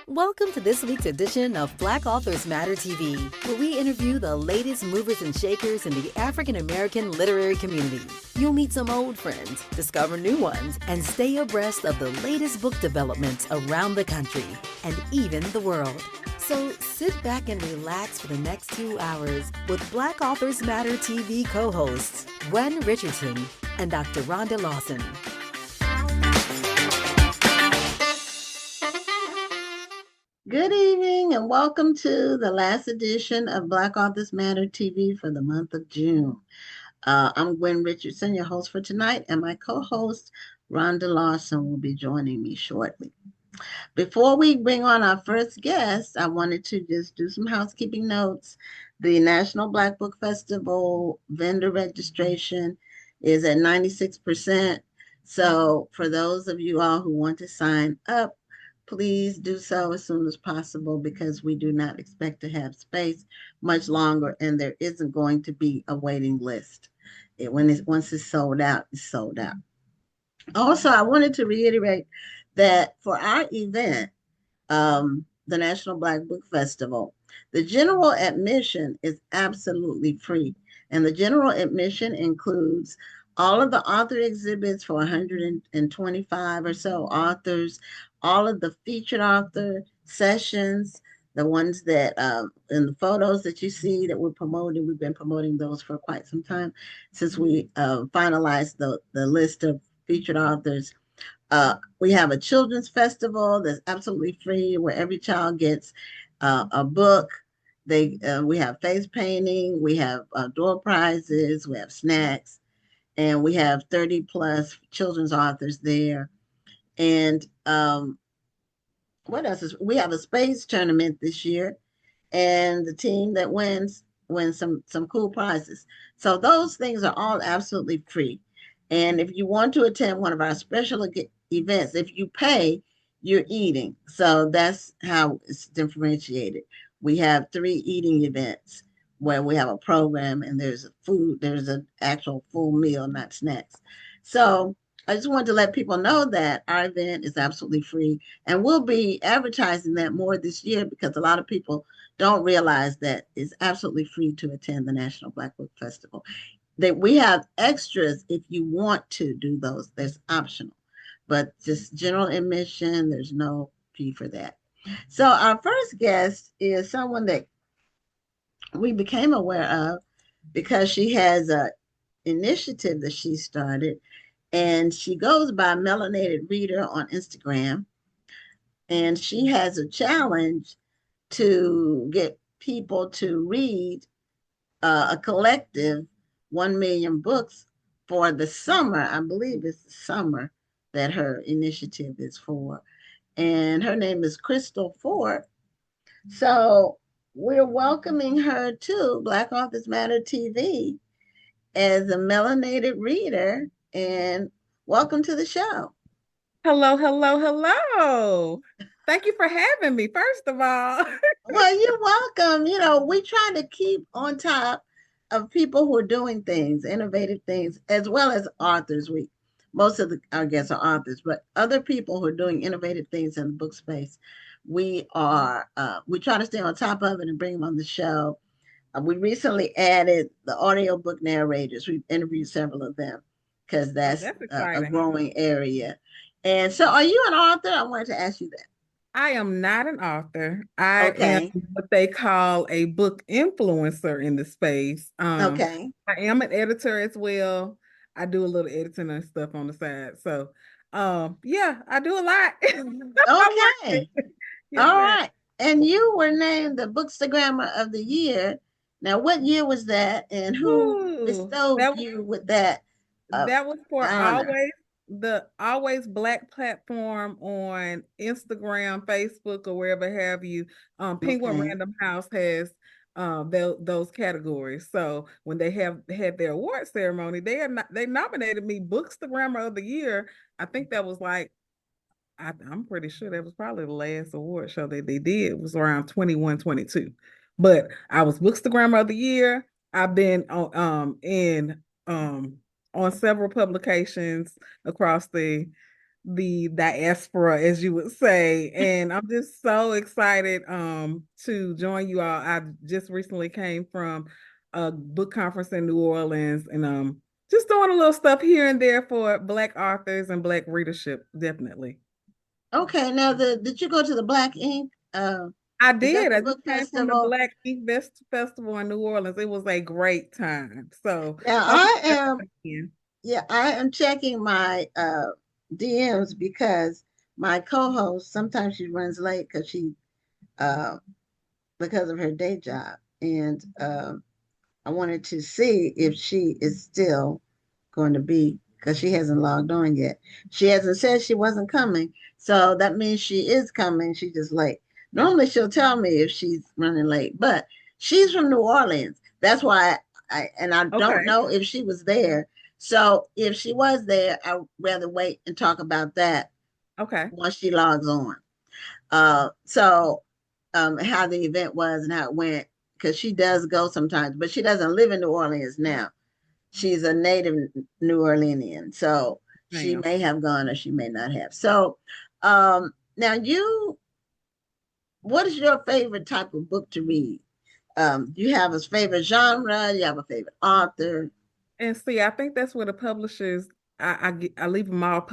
Welcome to this week's edition of Black Authors Matter TV, where we interview the latest movers and shakers in the African American literary community. You'll meet some old friends, discover new ones, and stay abreast of the latest book developments around the country and even the world. So sit back and relax for the next 2 hours with Black Authors Matter TV co-hosts Gwen Richardson and Dr. Rhonda Lawson. Good evening and welcome to the last edition of Black Authors Matter TV for the month of June. I'm Gwen Richardson, your host for tonight, and my co-host Rhonda Lawson will be joining me shortly. Before we bring on our first guest, I wanted to just do some housekeeping notes. The National Black Book Festival vendor registration is at 96%. So for those of you all who want to sign up, please do so as soon as possible because we do not expect to have space much longer, and there isn't going to be a waiting list. Once it's sold out, it's sold out. Also, I wanted to reiterate that for our event, the National Black Book Festival, the general admission is absolutely free, and the general admission includes all of the author exhibits for 125 or so authors, all of the featured author sessions, the ones that in the photos that you see that we're promoting. We've been promoting those for quite some time since we finalized the list of featured authors. We have a children's festival that's absolutely free where every child gets a book. We have face painting, we have door prizes, we have snacks, and we have 30 plus children's authors there. And what else is we have a space tournament this year, and the team that wins some cool prizes. So those things are all absolutely free. And if you want to attend one of our special events, if you pay, you're eating. So that's how it's differentiated. We have 3 eating events where we have a program and there's an actual full meal, not snacks. So I just wanted to let people know that our event is absolutely free, and we'll be advertising that more this year because a lot of people don't realize that it's absolutely free to attend the National Black Book Festival. That we have extras if you want to do those. That's optional, but just general admission, there's no fee for that. So our first guest is someone that we became aware of because she has a initiative that she started, and she goes by Melanated Reader on Instagram, and she has a challenge to get people to read a collective 1 million books for the summer. I believe it's the summer that her initiative is for. And her name is Crystal Forte. So we're welcoming her to Black Authors Matter TV as a melanated reader. And welcome to the show. Hello, hello, hello. Thank you for having me, first of all. Well, you're welcome. You know, we try to keep on top of people who are doing things, innovative things, as well as authors. Most of our guests are authors, but other people who are doing innovative things in the book space, we try to stay on top of it and bring them on the show. We recently added the audiobook narrators. We've interviewed several of them because that's a growing area. And so, are you an author? I wanted to ask you that. I am not an author. I am what they call a book influencer in the space. Okay. I am an editor as well. I do a little editing and stuff on the side. So, yeah, I do a lot. Okay. Yes, all right. And you were named the Bookstagrammer of the Year. Now, what year was that, and who bestowed you with that? That was for the Always Black platform on Instagram, Facebook, or wherever have you. Penguin Random House has those categories. So when they had their award ceremony, they nominated me Bookstagrammer of the Year. I think that was like, I'm pretty sure that was probably the last award show that they did. It was around 21, 22. But I was Bookstagrammer of the Year. I've been on several publications across the the diaspora, as you would say. And I'm just so excited to join you all. I just recently came from a book conference in New Orleans, and just doing a little stuff here and there for Black authors and Black readership, definitely. Okay, now did you go to the Black Ink? I Is that did. the I book just came from the festival? Black Ink Festival in New Orleans. It was a great time. So Now hope I you am, guys can. yeah, I am checking my DMs because my co-host sometimes she runs late uh because of her day job, and I wanted to see if she is still going to be, because she hasn't logged on yet. She hasn't said she wasn't coming, so that means she is coming. She's just late. Normally, she'll tell me if she's running late, but she's from New Orleans. That's why I don't Okay. know if she was there. So if she was there, I'd rather wait and talk about that Okay. once she logs on. How the event was and how it went, because she does go sometimes, but she doesn't live in New Orleans now. She's a native New Orleanian, so she Ma'am. may have gone or she may not have. So, now what is your favorite type of book to read? Do you have a favorite genre? Do you have a favorite author? And see, I think that's where the publishers, I leave them all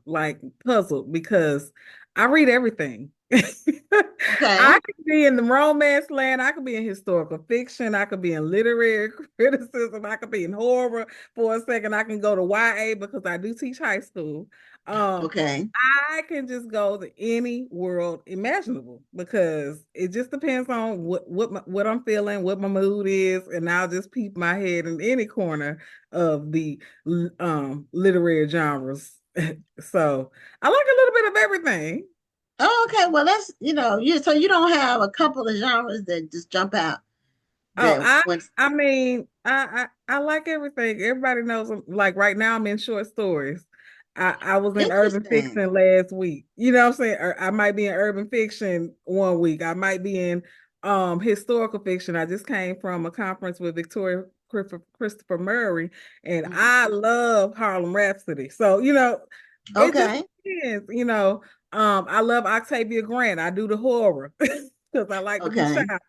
like puzzled, because I read everything. Okay, I could be in the romance land, I could be in historical fiction, I could be in literary criticism, I could be in horror for a second, I can go to YA because I do teach high school. Um, okay, I can just go to any world imaginable, because it just depends on what I'm feeling, what my mood is, and I'll just peep my head in any corner of the literary genres. So I like a little bit of everything. oh, okay. Well, that's you don't have a couple of genres that just jump out Oh, that I when. I mean, I like everything. Everybody knows like right now I'm in short stories. I was in urban Interesting. fiction last week. You know what I'm saying? Or I might be in urban fiction one week. I might be in historical fiction. I just came from a conference with Christopher Murray, and Mhm. I love Harlem Rhapsody. So, it just Okay, depends, I love Octavia Grant. I do the horror because I like to be okay. shocked.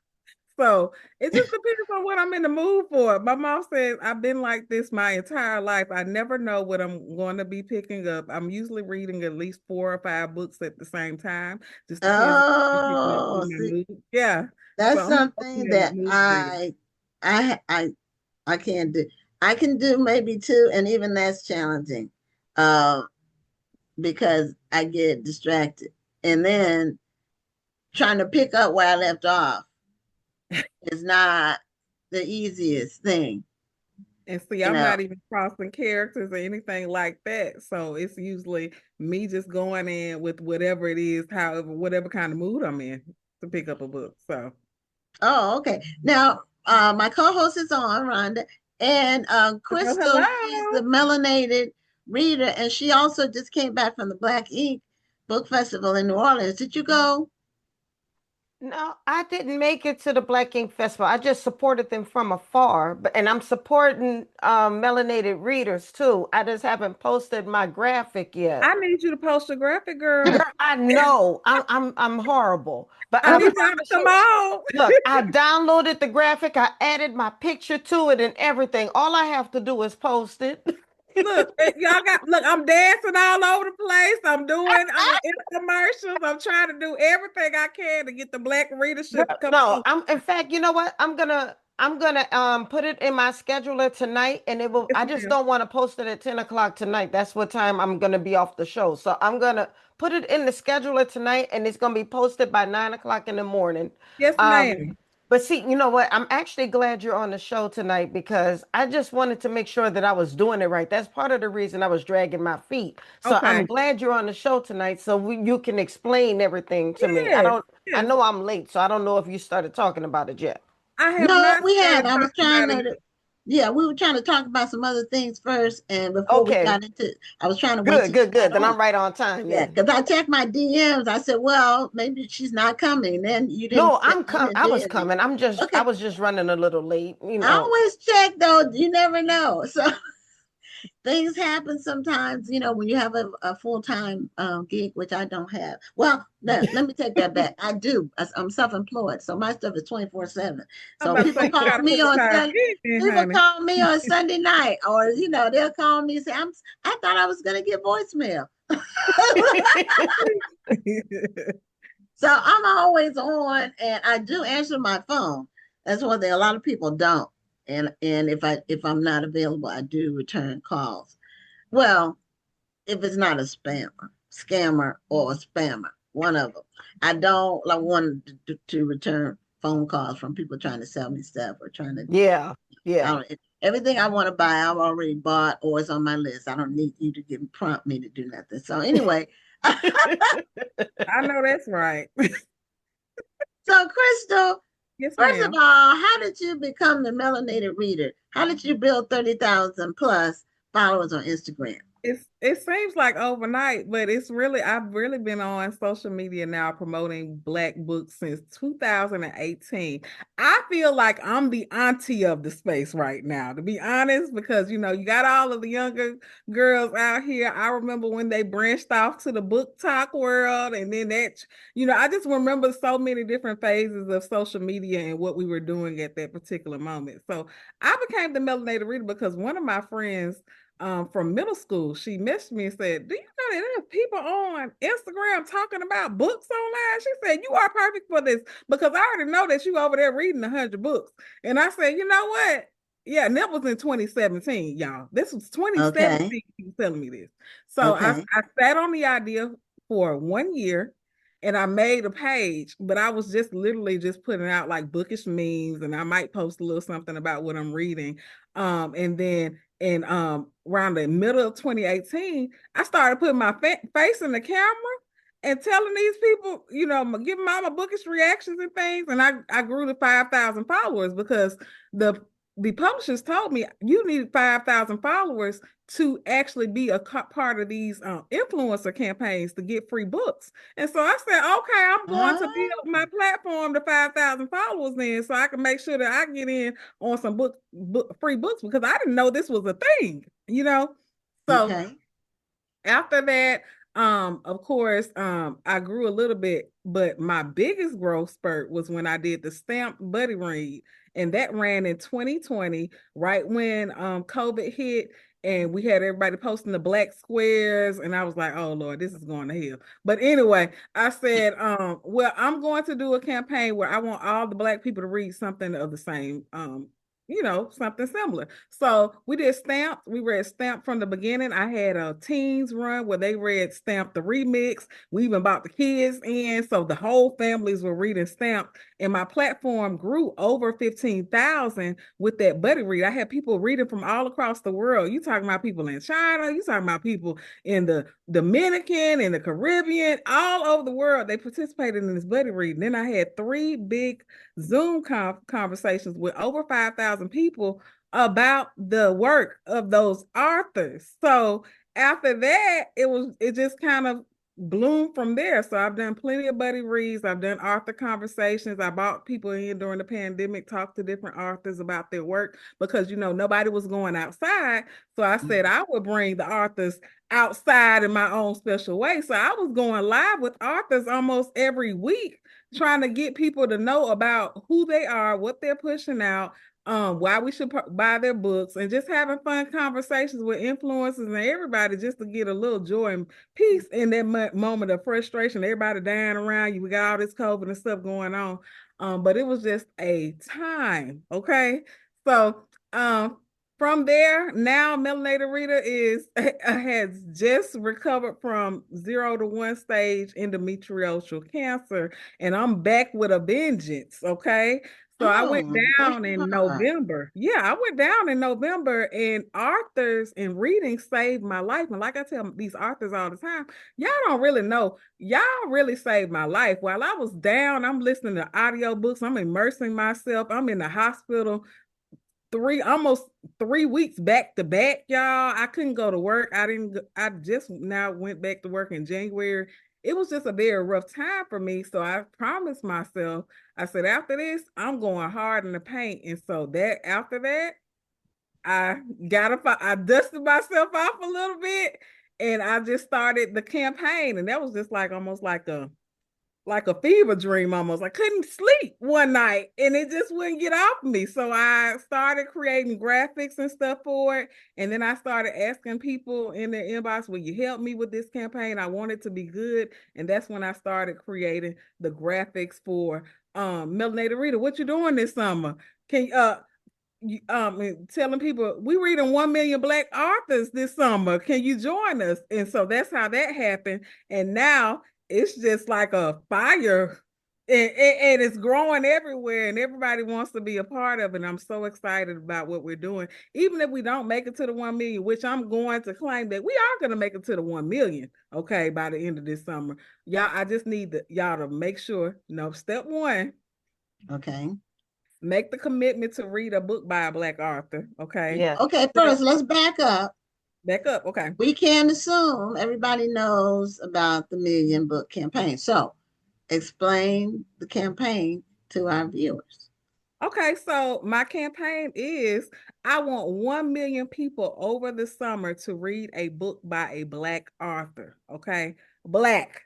So it just depends on what I'm in the mood for. My mom says I've been like this my entire life. I never know what I'm going to be picking up. I'm usually reading at least 4 or 5 books at the same time. Just depends on what I'm picking up Oh, in my see, mood. Yeah. So that's I'm a something that mood reader. I I I can't do. I can do maybe two, and even that's challenging, uh, because I get distracted, and then trying to pick up where I left off is not the easiest thing. And see, You I'm know. not even crossing characters or anything like that. So it's usually me just going in with whatever it is, however, whatever kind of mood I'm in to pick up a book. So Oh, okay. Now, my co-host is on, Rhonda, and hello, Crystal. She's the hello. Melanated reader, and she also just came back from the Black Ink Book Festival in New Orleans. Did you go? No, I didn't make it to the Black Ink Festival. I just supported them from afar, but and I'm supporting melanated readers too. I just haven't posted my graphic yet. I need you to post your graphic, Girl, girl. I know I'm horrible, but I I need y'all to promise come you. on. Look, I downloaded the graphic, I added my picture to it and everything. All I have to do is post it. Look, I'm dancing all over the place. I'm doing infomercials. I'm trying to do everything I can to get the Black Girl, readership come no, on. I'm in fact, you know what? I'm gonna put it in my scheduler tonight and it will Yes, I just ma'am. don't want to post it at 10 o'clock tonight. That's what time I'm gonna be off the show. So I'm gonna put it in the scheduler tonight and it's gonna be posted by 9 o'clock in the morning. Yes, Um, ma'am. but see, you know what? I'm actually glad you're on the show tonight because I just wanted to make sure that I was doing it right. That's part of the reason I was dragging my feet. So I'm Okay. glad you're on the show tonight so you can explain everything to me. Yes. I Yes. know I'm late, so I don't know if you started talking about it yet. I have No, not we had. started I was talking trying about it to. yet. Yeah, we were trying to talk about some other things first, and before we Okay. got into, I was trying to wait Good, till she good, got good. Then on. I'm right on time Yeah, then. because I checked my DMs. I said, well, maybe she's not coming. Then No, you didn't I do was anything. coming. I Okay, was just running a little late, you I know. always check though. You never know. So things happen sometimes, when you have a full-time gig, which I don't have. Well, let me take that back. I do. I'm self-employed, so my stuff is 24/7. I'm So about to say people you call gotta put me the on time Sunday. in, People honey. call me on Sunday night, or they'll call me and say, I thought I was gonna get voicemail. So I'm always on, and I do answer my phone. That's one thing a lot of people don't. And if I'm not available, I do return calls. Well, if it's not a scammer or a spammer, one of them. I don't like want to return phone calls from people trying to sell me stuff or trying to. Yeah, I yeah. don't, everything I want to buy, I've already bought or it's on my list. I don't need you to prompt me to do nothing. So anyway, I know that's right. so Crystal, Yes, first of ma'am. all, how did you become the melanated reader? How did you build 30,000 plus followers on Instagram? It seems like overnight, but I've really been on social media now promoting Black books since 2018. I feel like I'm the auntie of the space right now, to be honest, because you got all of the younger girls out here. I remember when they branched off to the book talk world, and then I just remember so many different phases of social media and what we were doing at that particular moment. So I became the melanated reader because one of my friends from middle school, she messaged me and said, "Do you know that there's people on Instagram talking about books online?" She said, "You are perfect for this because I already know that you over there reading 100 books." And I said, "You know what? Yeah, and that was in 2017, y'all. This was 2017. Okay. He was telling me this. So Okay. I sat on the idea for 1 year and I made a page, but I was just literally just putting out like bookish memes and I might post a little something about what I'm reading. And then around the middle of 2018, I started putting my face in the camera and telling these people, giving all my bookish reactions and things. And I grew to 5,000 followers because the publishers told me you needed 5,000 followers to actually be a part of these influencer campaigns to get free books. And so I said, okay, I'm going to build my platform to 5,000 followers then so I can make sure that I get in on some free books because I didn't know this was a thing. So Okay. after that, of course, I grew a little bit, but my biggest growth spurt was when I did the stamped buddy read, and that ran in 2020, right when COVID hit, and we had everybody posting the black squares, and I was like, "Oh Lord, this is going to hell." But anyway, I said, "Well, I'm going to do a campaign where I want all the black people to read something of the same." Something similar. So we did Stamped. We read Stamped from the beginning. I had a teens run where they read Stamped the remix. We even brought the kids in. So the whole families were reading Stamped. And my platform grew over 15,000 with that buddy read. I had people reading from all across the world. You talking about people in China, you talking about people in the Dominican and the Caribbean, all over the world. They participated in this buddy read. And then I had 3 big Zoom conversations with over 5,000 people about the work of those authors. So after that, it just kind of bloomed from there. So I've done plenty of buddy reads. I've done author conversations. I brought people in during the pandemic, talked to different authors about their work because nobody was going outside. So I said I would bring the authors outside in my own special way. So I was going live with authors almost every week trying to get people to know about who they are, what they're pushing out, why we should buy their books, and just having fun conversations with influencers and everybody just to get a little joy and peace in that moment of frustration. Everybody dying around you. We got all this COVID and stuff going on. But it was just a time. Okay. So from there, now Melanated Reader has just recovered from 0 to 1 stage endometriosis cancer, and I'm back with a vengeance. Okay. So I went Bless down your in heart. November. Yeah, I went down in November, and authors and reading saved my life. And like I tell these authors all the time, y'all don't really know. Y'all really saved my life. While I was down, I'm listening to audiobooks. I'm immersing myself. I'm in the hospital almost 3 weeks back to back, y'all. I couldn't go to work. I just now went back to work in January. It was just a very rough time for me. So I promised myself, I said, after this, I'm going hard in the paint. And so after that, I I dusted myself off a little bit, and I just started the campaign, and that was just like almost like a fever dream almost. I couldn't sleep one night and it just wouldn't get off me. So I started creating graphics and stuff for it. And then I started asking people in their inbox, will you help me with this campaign? I want it to be good. And that's when I started creating the graphics for Melanated Reader. What you doing this summer? Can telling people we reading 1 million Black authors this summer. Can you join us? And so that's how that happened. And now it's just like a fire, and it's growing everywhere, and everybody wants to be a part of it. And I'm so excited about what we're doing. Even if we don't make it to the 1 million, which I'm going to claim that we are going to make it to the 1 million, okay, by the end of this summer. Y'all, I just need y'all to make sure, step one. Okay. Make the commitment to read a book by a Black author, okay? Yeah. Okay, first, let's back up. Back up, okay. We can't assume everybody knows about the Million Book Campaign. So explain the campaign to our viewers. Okay, so my campaign is I want 1 million people over the summer to read a book by a Black author, okay? Black.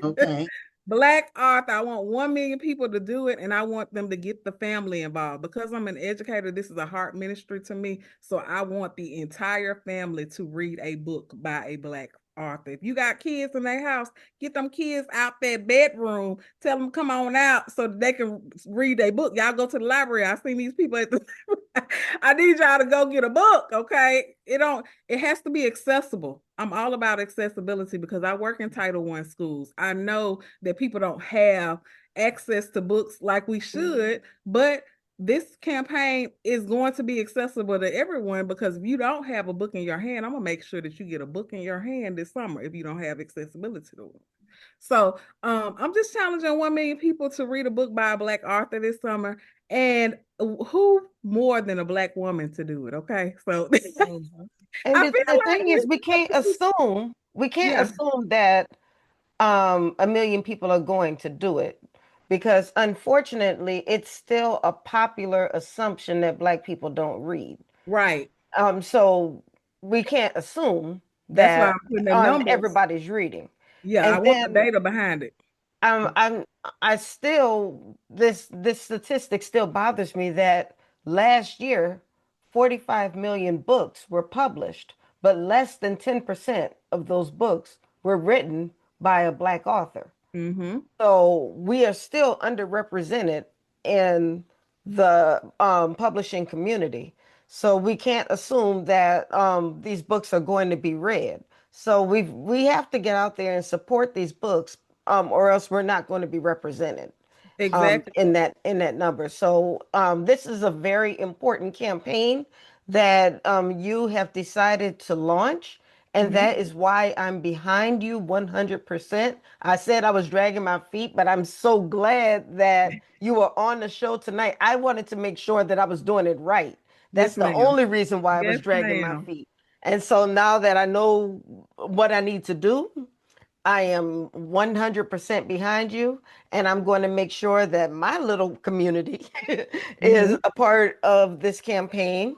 Okay. Black author. I want 1 million people to do it, and I want them to get the family involved. Because I'm an educator, this is a heart ministry to me. So I want the entire family to read a book by a Black author. If you got kids in their house, get them kids out their bedroom. Tell them come on out so that they can read a book. Y'all go to the library. I seen these people at the I need y'all to go get a book, okay? It has to be accessible. I'm all about accessibility because I work in Title I schools. I know that people don't have access to books like we should, but this campaign is going to be accessible to everyone, because if you don't have a book in your hand, I'm gonna make sure that you get a book in your hand this summer if you don't have accessibility to it. So I'm just challenging 1 million people to read a book by a Black author this summer, and who more than a Black woman to do it? Okay, so And the thing is, we can't assume that 1 million people are going to do it, because unfortunately it's still a popular assumption that Black people don't read. Right. So we can't assume That's why that I'm putting the numbers. Everybody's reading. Yeah, and I want the data behind it. I still, this statistic still bothers me that last year 45 million books were published, but less than 10% of those books were written by a Black author. Mm-hmm. So we are still underrepresented in the publishing community. So we can't assume that these books are going to be read. So we have to get out there and support these books, or else we're not going to be represented exactly in that number. So this is a very important campaign that you have decided to launch. And that is why I'm behind you 100%. I said I was dragging my feet, but I'm so glad that you are on the show tonight. I wanted to make sure that I was doing it right. That's the only reason why I was dragging my feet. And so now that I know what I need to do, I am 100% behind you, and I'm going to make sure that my little community is a part of this campaign.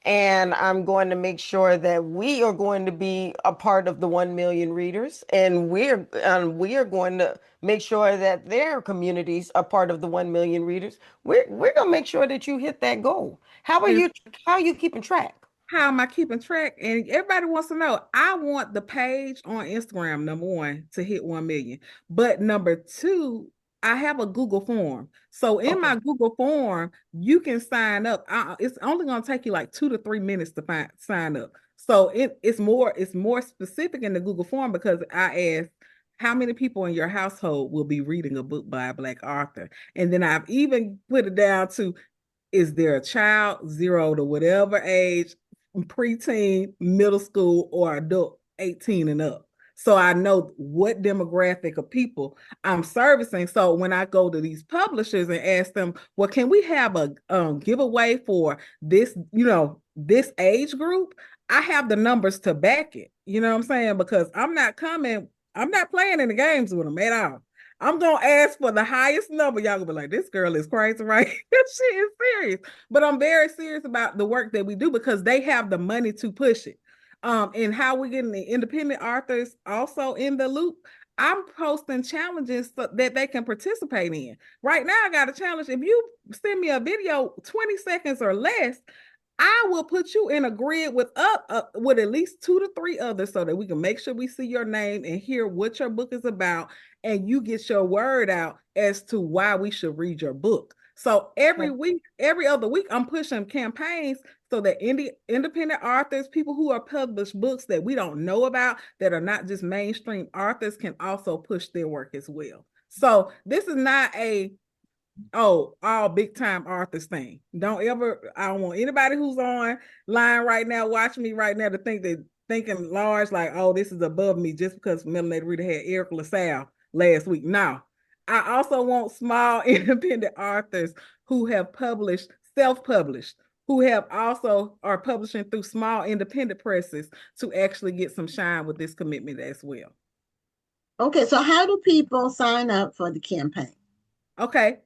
And I'm going to make sure that we are going to be a part of the 1 million readers, and we are going to make sure that their communities are part of the 1 million readers. We're going to make sure that you hit that goal. How are you keeping track? How am I keeping track? And everybody wants to know. I want the page on Instagram, number one, to hit 1 million. But number two, I have a Google form. So in my Google form, you can sign up. It's only going to take you like 2 to 3 minutes to sign up. So it's more specific in the Google form, because I asked how many people in your household will be reading a book by a Black author. And then I've even put it down to, is there a child 0 to whatever age, preteen, middle school, or adult 18 and up? So I know what demographic of people I'm servicing. So when I go to these publishers and ask them, well, can we have a giveaway for this, this age group? I have the numbers to back it. You know what I'm saying? Because I'm not playing in the games with them at all. I'm gonna ask for the highest number. Y'all gonna be like, this girl is crazy, right? She is serious. But I'm very serious about the work that we do because they have the money to push it. And how we getting the independent authors also in the loop. I'm posting challenges so that they can participate in. Right now, I got a challenge. If you send me a video 20 seconds or less, I will put you in a grid with at least 2 to 3 others so that we can make sure we see your name and hear what your book is about, and you get your word out as to why we should read your book. So every week, every other week, I'm pushing campaigns so that independent authors, people who are published books that we don't know about, that are not just mainstream authors, can also push their work as well. So this is not all big time authors thing. I don't want anybody who's on line right now, watching me right now, to think that thinking large, like, oh, this is above me just because Melanated Reader had Eric LaSalle last week. No, I also want small independent authors who have published, self-published, who have also are publishing through small independent presses to actually get some shine with this commitment as well. Okay, so how do people sign up for the campaign? Okay,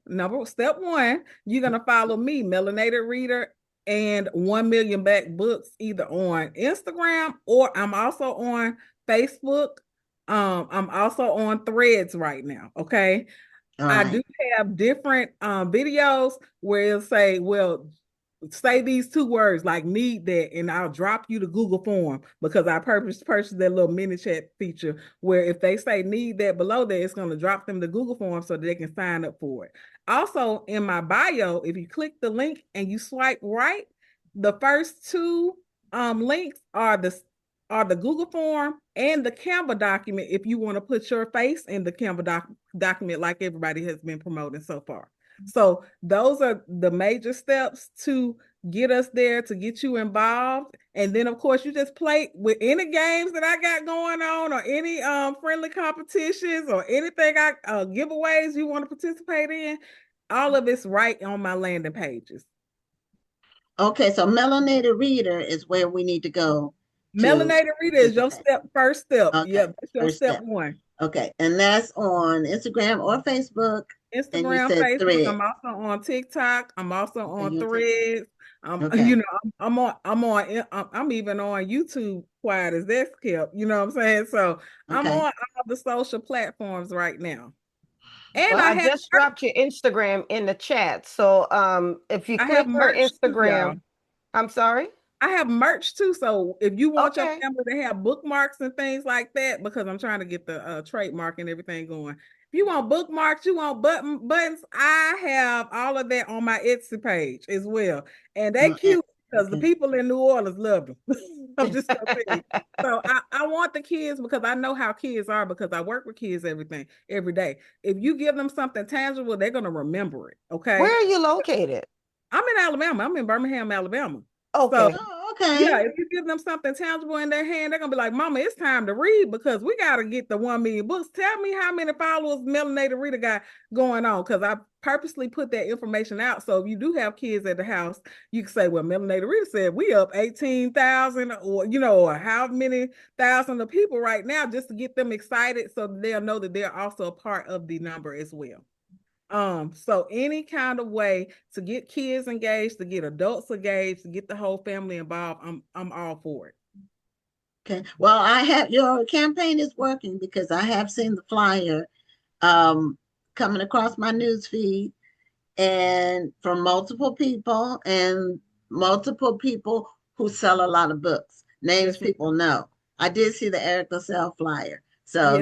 step 1, you're gonna follow me, Melanated Reader, and 1 Million Black Books, either on Instagram, or I'm also on Facebook. I'm also on Threads right now. Okay. I do have different videos where it'll say, well, say these 2 words like need that, and I'll drop you the Google form, because I purchased that little mini chat feature where if they say need that below there, it's going to drop them the Google form so that they can sign up for it. Also, in my bio, if you click the link and you swipe right, the first 2 links are the Google form and the Canva document if you want to put your face in the Canva document like everybody has been promoting so far. So those are the major steps to get us there, to get you involved. And then, of course, you just play with any games that I got going on, or any friendly competitions, or anything giveaways you want to participate in. All of it's right on my landing pages. Okay, so Melanated Reader is where we need to go. Melanated Reader is your first step. Okay. Yeah, that's your step 1. Okay, and that's on Instagram or Facebook. Instagram, Facebook. Thread. I'm also on TikTok. I'm also on Threads. You know, I'm even on YouTube, quiet as that's kept. You know what I'm saying? So I'm on all the social platforms right now. And I just dropped your Instagram in the chat. So if you click her Instagram, too, I'm sorry? I have merch too. So if you want your family to have bookmarks and things like that, because I'm trying to get the trademark and everything going. If you want bookmarks, you want buttons, I have all of that on my Etsy page as well. And they cute because the people in New Orleans love them. I'm just gonna tell you. So I want the kids, because I know how kids are, because I work with kids every day. If you give them something tangible, they're gonna remember it. Okay. Where are you located? I'm in Alabama. I'm in Birmingham, Alabama. Okay. So, yeah, if you give them something tangible in their hand, they're gonna be like, Mama, it's time to read, because we gotta get the 1 million books. Tell me how many followers Melanated Reader got going on, because I purposely put that information out. So if you do have kids at the house, you can say, well, Melanated Reader said we up 18,000, or or how many thousand of people right now, just to get them excited so they'll know that they're also a part of the number as well. So any kind of way to get kids engaged, to get adults engaged, to get the whole family involved, I'm all for it. Okay. Well, your campaign is working, because I have seen the flyer coming across my news feed, and from multiple people who sell a lot of books. Names people know. I did see the Eric LaSalle flyer. So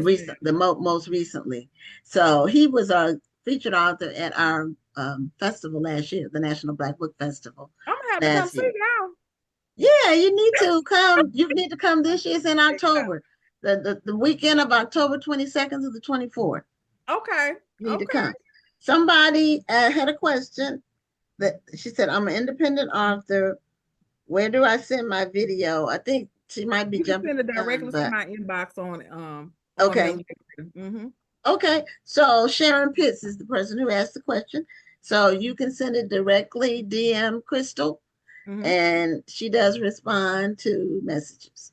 most recently. So he was a featured author at our festival last year, the National Black Book Festival. I'm gonna have to come see y'all. Yeah, you need to come. You need to come this year. It's in October, the weekend of October 22nd to the 24th. Okay. You need to come. Somebody had a question that she said, I'm an independent author. Where do I send my video? I think she might be jumping. Send it directly to my inbox on okay. Okay, so Sharon Pitts is the person who asked the question. So you can send it directly, DM Crystal, and she does respond to messages.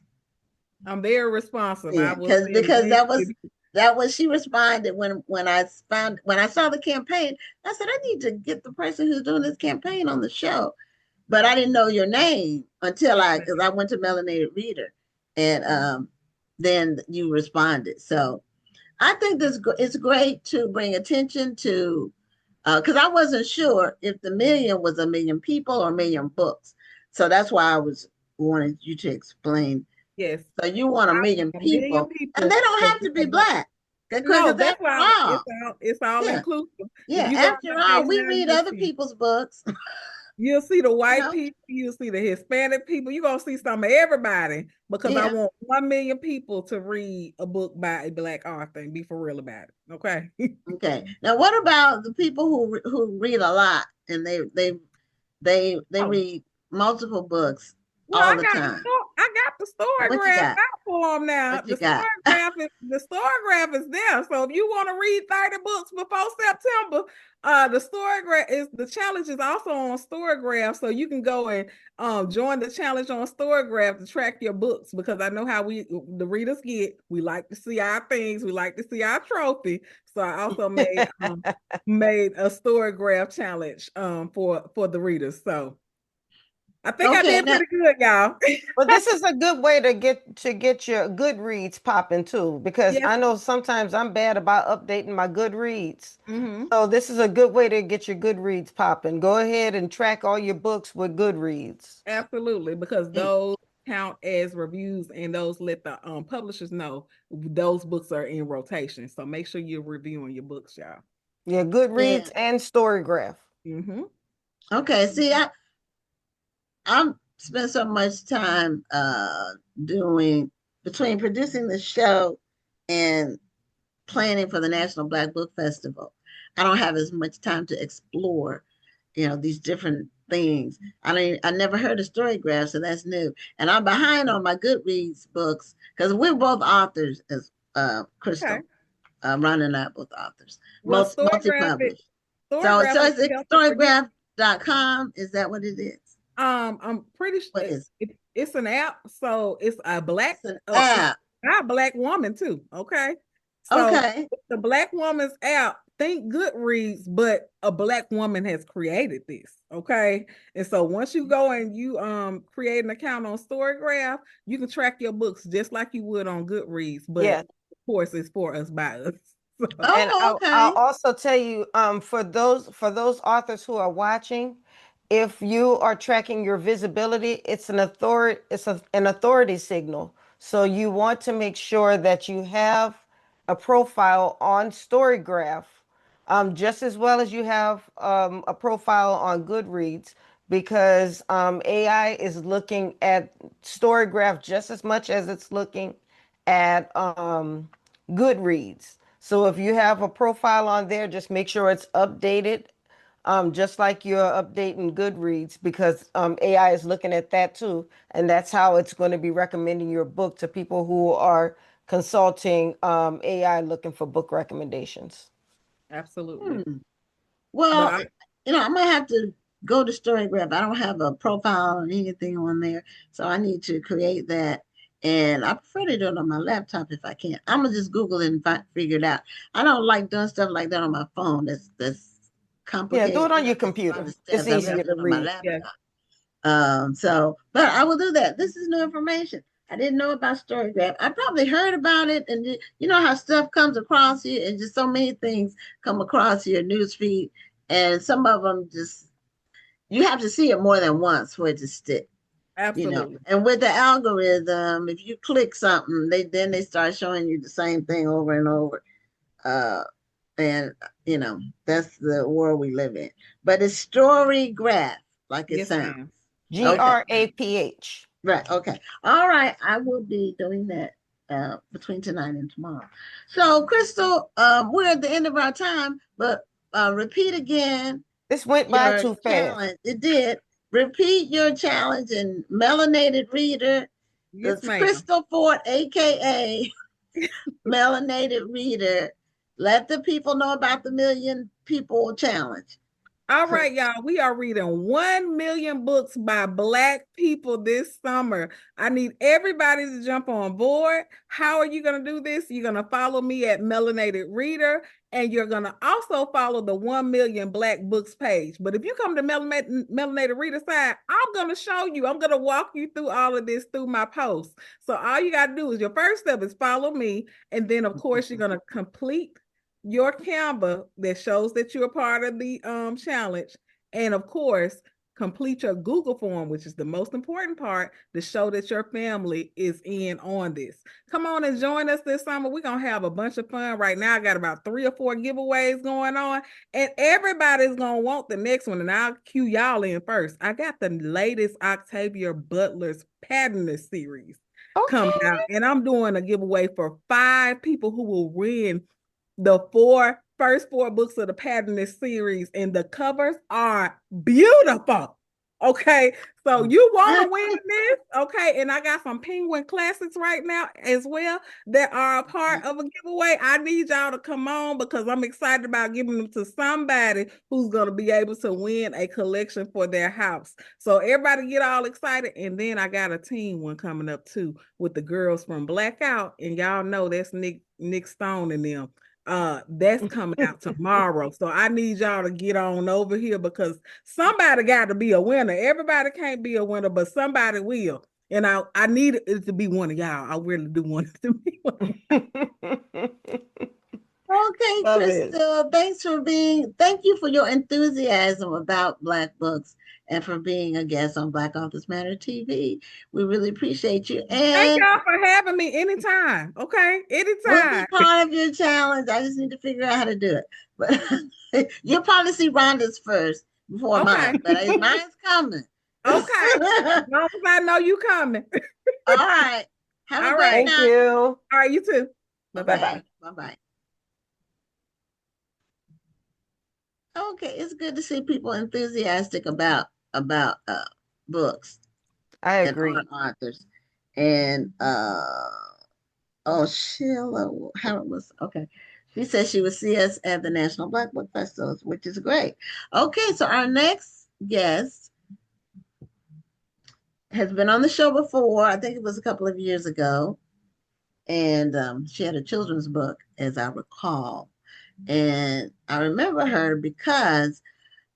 I'm very responsive. Yeah, because that was that was she responded when I saw the campaign. I said I need to get the person who's doing this campaign on the show, but I didn't know your name until because I went to Melanated Reader, and then you responded. So I think it's great to bring attention to, because I wasn't sure if the million was a million people or a million books. So that's why I wanted you to explain. Yes. So you want a million people, and they don't have to be Black. No, that's why it's all inclusive. Yeah, after all, we read other people's books. You'll see the white people, you'll see the Hispanic people, you're going to see some of everybody, because I want 1 million people to read a book by a Black author and be for real about it. Okay. Okay. Now, what about the people who read a lot and they read multiple books all the time? I got the Storygraph out for them now. The Storygraph is there. So if you want to read 30 books before September, the Storygraph is the challenge is also on Storygraph. So you can go and join the challenge on Storygraph to track your books, because I know how the readers we like to see our things, we like to see our trophy. So I also made a Storygraph challenge for the readers. So I think I did pretty good, y'all. But this is a good way to get your Goodreads popping too, because I know sometimes I'm bad about updating my Goodreads. So this is a good way to get your Goodreads popping. Go ahead and track all your books with Goodreads. Absolutely, because those count as reviews, and those let the publishers know those books are in rotation. So make sure you're reviewing your books, y'all. Yeah, Goodreads and Storygraph. Okay, see, I'm spent so much time between producing the show and planning for the National Black Book Festival. I don't have as much time to explore, these different things. I never heard of Storygraph, so that's new. And I'm behind on my Goodreads books because we're both authors, as Crystal. Okay. Ron and I are both authors. Well, multi-published. So it's storygraph.com. Is that what it is? I'm pretty sure it's an app. So it's a Black app. Not a Black woman too. Okay. So the Black woman's app, think Goodreads, but a Black woman has created this. Okay. And so once you go and you create an account on Storygraph, you can track your books just like you would on Goodreads. But of course it's for us by us. So. And I'll also tell you, for those authors who are watching, if you are tracking your visibility, it's an authority signal. So you want to make sure that you have a profile on Storygraph, just as well as you have a profile on Goodreads, because AI is looking at Storygraph just as much as it's looking at Goodreads. So if you have a profile on there, just make sure it's updated. Just like you're updating Goodreads, because AI is looking at that too. And that's how it's going to be recommending your book to people who are consulting AI looking for book recommendations. Absolutely. Well, I might have to go to Storygraph. I don't have a profile or anything on there. So I need to create that. And I prefer to do it on my laptop if I can. I'm going to just Google it and figure it out. I don't like doing stuff like that on my phone. That's complicated. Yeah, do it on your computer. It's easier to read. But I will do that. This is new information. I didn't know about Storygraph. I probably heard about it, and you know how stuff comes across you, and just so many things come across your newsfeed, and some of them you have to see it more than once for it to stick. Absolutely. And with the algorithm, if you click something, they start showing you the same thing over and over. And that's the world we live in. But it's Storygraph, like it sounds. Graph. Right. Okay. All right. I will be doing that between tonight and tomorrow. So, Crystal, we're at the end of our time, but repeat again. This went by too fast. It did. Repeat your challenge in Melanated Reader. Yes, ma'am. Crystal Forte, aka Melanated Reader. Let the people know about the Million People Challenge. All right, y'all. We are reading 1 million books by Black people this summer. I need everybody to jump on board. How are you going to do this? You're going to follow me at Melanated Reader, and you're going to also follow the 1 million Black books page. But if you come to Melanated Reader side, I'm going to show you. I'm going to walk you through all of this through my posts. So all you got to do is your first step is follow me. And then, of course, you're going to complete your Canva that shows that you're part of the challenge, and of course complete your Google form, which is the most important part, to show that your family is in on this. Come on and join us this summer. We're gonna have a bunch of fun. Right now I got about 3 or 4 giveaways going on, and everybody's gonna want the next one, and I'll cue y'all in first. I got the latest Octavia Butler's Pattern series coming out, and I'm doing a giveaway for 5 people who will win the first 4 books of the Pattern series, and the covers are beautiful. Okay, so you want to win this? Okay, and I got some Penguin classics right now as well that are a part of a giveaway. I need y'all to come on because I'm excited about giving them to somebody who's going to be able to win a collection for their house. So everybody get all excited, and then I got a teen one coming up too with the girls from Blackout, and y'all know that's Nick Stone and them. That's coming out tomorrow. So I need y'all to get on over here because somebody got to be a winner. Everybody can't be a winner, but somebody will. And I need it to be one of y'all. I really do want it to be one. Okay, Crystal, thank you for your enthusiasm about Black books and for being a guest on Black Authors Matter TV. We really appreciate you. And thank y'all for having me anytime. Okay, anytime. We'll be part of your challenge. I just need to figure out how to do it. But you'll probably see Rhonda's first before mine, but mine's coming. Okay, as long as I know you coming. All right. Have a great night. Thank you. All right, you too. Bye-bye. Bye-bye. Okay, it's good to see people enthusiastic about books. I agree. And authors. And Sheila, how it was okay. She said she would see us at the National Black Book Festival, which is great. Okay, so our next guest has been on the show before. I think it was a couple of years ago. And she had a children's book, as I recall. And I remember her because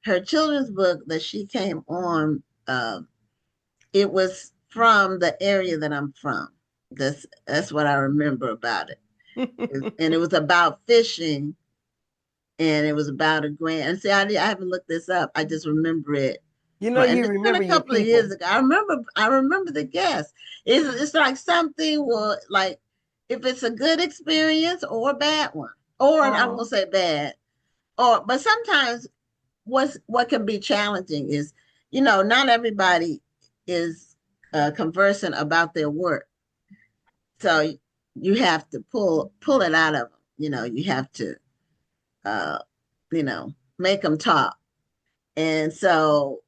her children's book that she came on, it was from the area that I'm from. That's what I remember about it. And it was about fishing, and it was about a grant. And see, I haven't looked this up. I just remember it. You know, you remember a couple of years ago. I remember the guest. It's like something like if it's a good experience or a bad one. Or I won't say bad, but sometimes what can be challenging is, not everybody is conversant about their work. So you have to pull it out of them. You have to, make them talk. And so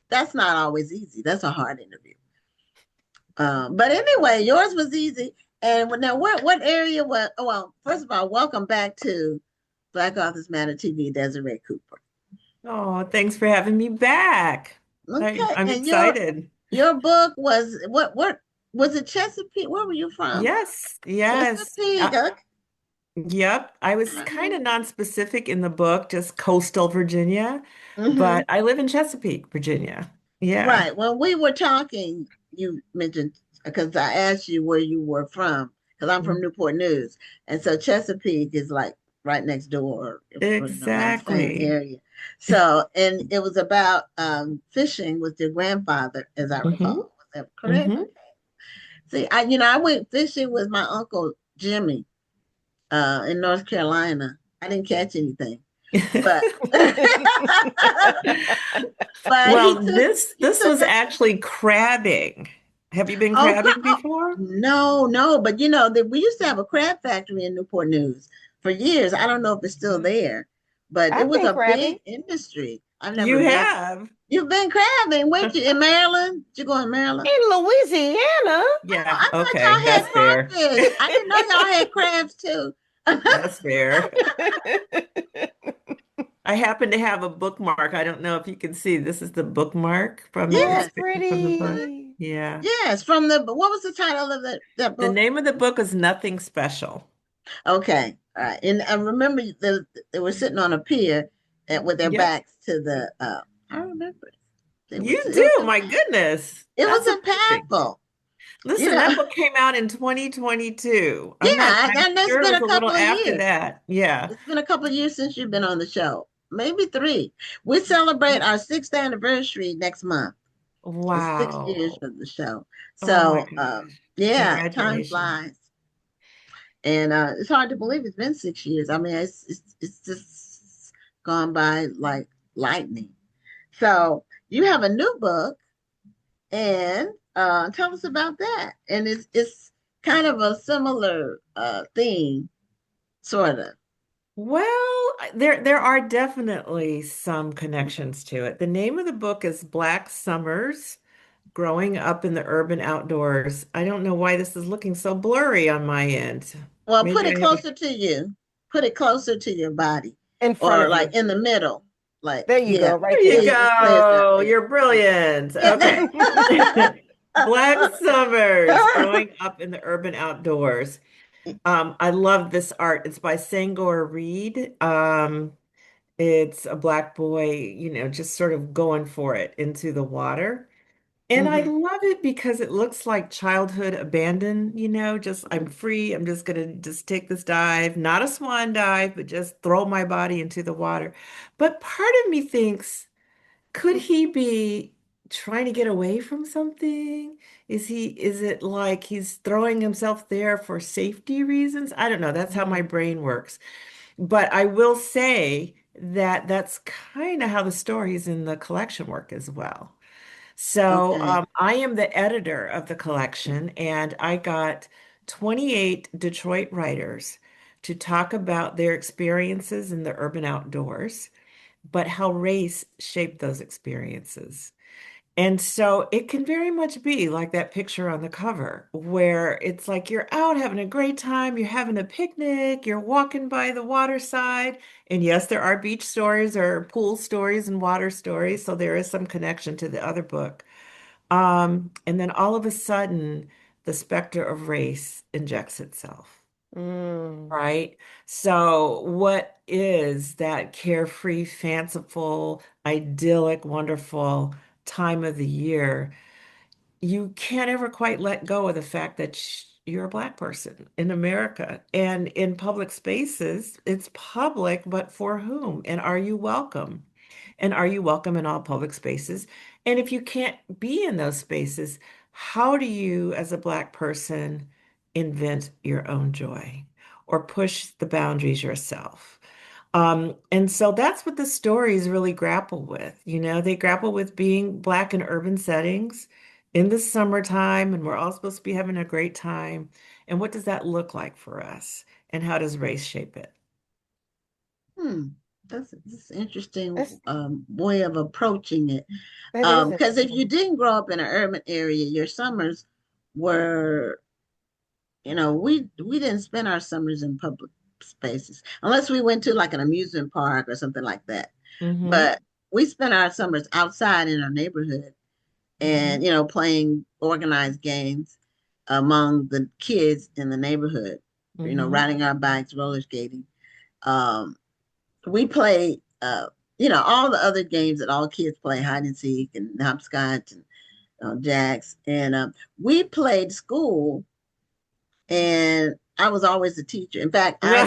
that's not always easy. That's a hard interview. But anyway, yours was easy. And now, what area was? Well, first of all, welcome back to Black Authors Matter TV, Desiree Cooper. Oh, thanks for having me back. Okay, I'm excited. Your book was what was it? Chesapeake? Where were you from? Yes. Chesapeake. Yep. I was kind of non-specific in the book, just coastal Virginia, but I live in Chesapeake, Virginia. Yeah. Right. When we were talking, you mentioned, because I asked you where you were from, because I'm from Newport News. And so Chesapeake is like right next door. Exactly. Same area. So, and it was about fishing with your grandfather, as I recall. Was that correct? See, I went fishing with my Uncle Jimmy in North Carolina. I didn't catch anything. But well, this was actually crabbing. Have you been crabbing before? No, but we used to have a crab factory in Newport News for years. I don't know if it's still there, but it was a big industry. You've been crabbing, weren't you? In Maryland? Did you go in Maryland? In Louisiana? Yeah. I thought y'all had crawfish. I didn't know y'all had crabs too. That's fair. I happen to have a bookmark. I don't know if you can see. This is the bookmark from the Oh, Yes, inspiration from the book. pretty. Yeah. yes. From the what was the title of that The book? name of the book is Nothing Special. Okay, all right. And I remember they were sitting on a pier and with their Yep. backs to the. I remember it. You It was do. My goodness. it That's was amazing. impactful. You Listen, know, that book came out in 2022. yeah, I'm and it's sure it been was a a little couple of after years. that. Yeah. It's been a couple of years since you've been on the show, maybe three. We celebrate our sixth anniversary next month. It's 6 years Wow. of the show. Oh my So, gosh. yeah, time Congratulations. flies, and it's hard to believe it's been 6 years. I mean, it's just gone by like lightning. So, you have a new book, and tell us about that. And it's kind of a similar theme, sort of. There are definitely some connections to it. The name of the book is Black Summers, Growing Up in the Urban Outdoors. I don't know why this is looking so blurry on my end. Well, put Maybe it I have a closer to you. Put it closer to your body, In front or of like you. in the middle. Like, There you yeah. go, There right you there. See it's not go. there. You're brilliant. Yeah. Okay. Black Summers, Growing Up in the Urban Outdoors. I love this art. It's by Sangor Reed. It's a black boy, just sort of going for it into the water. And I Hmm. love it because it looks like childhood abandon, just I'm free. I'm just gonna just take this dive, not a swan dive, but just throw my body into the water. But part of me thinks, could he be trying to get away from something? Is it like he's throwing himself there for safety reasons? I don't know. That's how my Mm, brain works. But I will say that that's kind of how the stories in the collection work as well. So Okay. I am the editor of the collection, and I got 28 Detroit writers to talk about their experiences in the urban outdoors, but how race shaped those experiences. And so it can very much be like that picture on the cover, where it's like you're out having a great time, you're having a picnic, you're walking by the waterside. And yes, there are beach stories or pool stories and water stories, so there is some connection to the other book. And then all of a sudden, the specter of race injects itself. mm, Right. So, what is that carefree, fanciful, idyllic, wonderful time of the year? You can't ever quite let go of the fact that you're a Black person in America and in public spaces. It's public, but for whom? And are you welcome? And are you welcome in all public spaces? And if you can't be in those spaces, how do you, as a Black person, invent your own joy or push the boundaries yourself? And so that's what the stories really grapple with. They grapple with being Black in urban settings in the summertime, and we're all supposed to be having a great time. And what does that look like for us? And how does race shape it? Hmm. That's an interesting that's way of approaching it. that is Because if you interesting. didn't grow up in an urban area, your summers were, we didn't spend our summers in public spaces unless we went to like an amusement park or something like that. Hmm. But we spent our summers outside in our neighborhood Hmm. and, playing organized games among the kids in the neighborhood, Hmm. riding our bikes, roller skating. Um, we played, all the other games that all kids play, hide and seek and hopscotch and jacks. And we played school, and I was always the teacher. In fact, I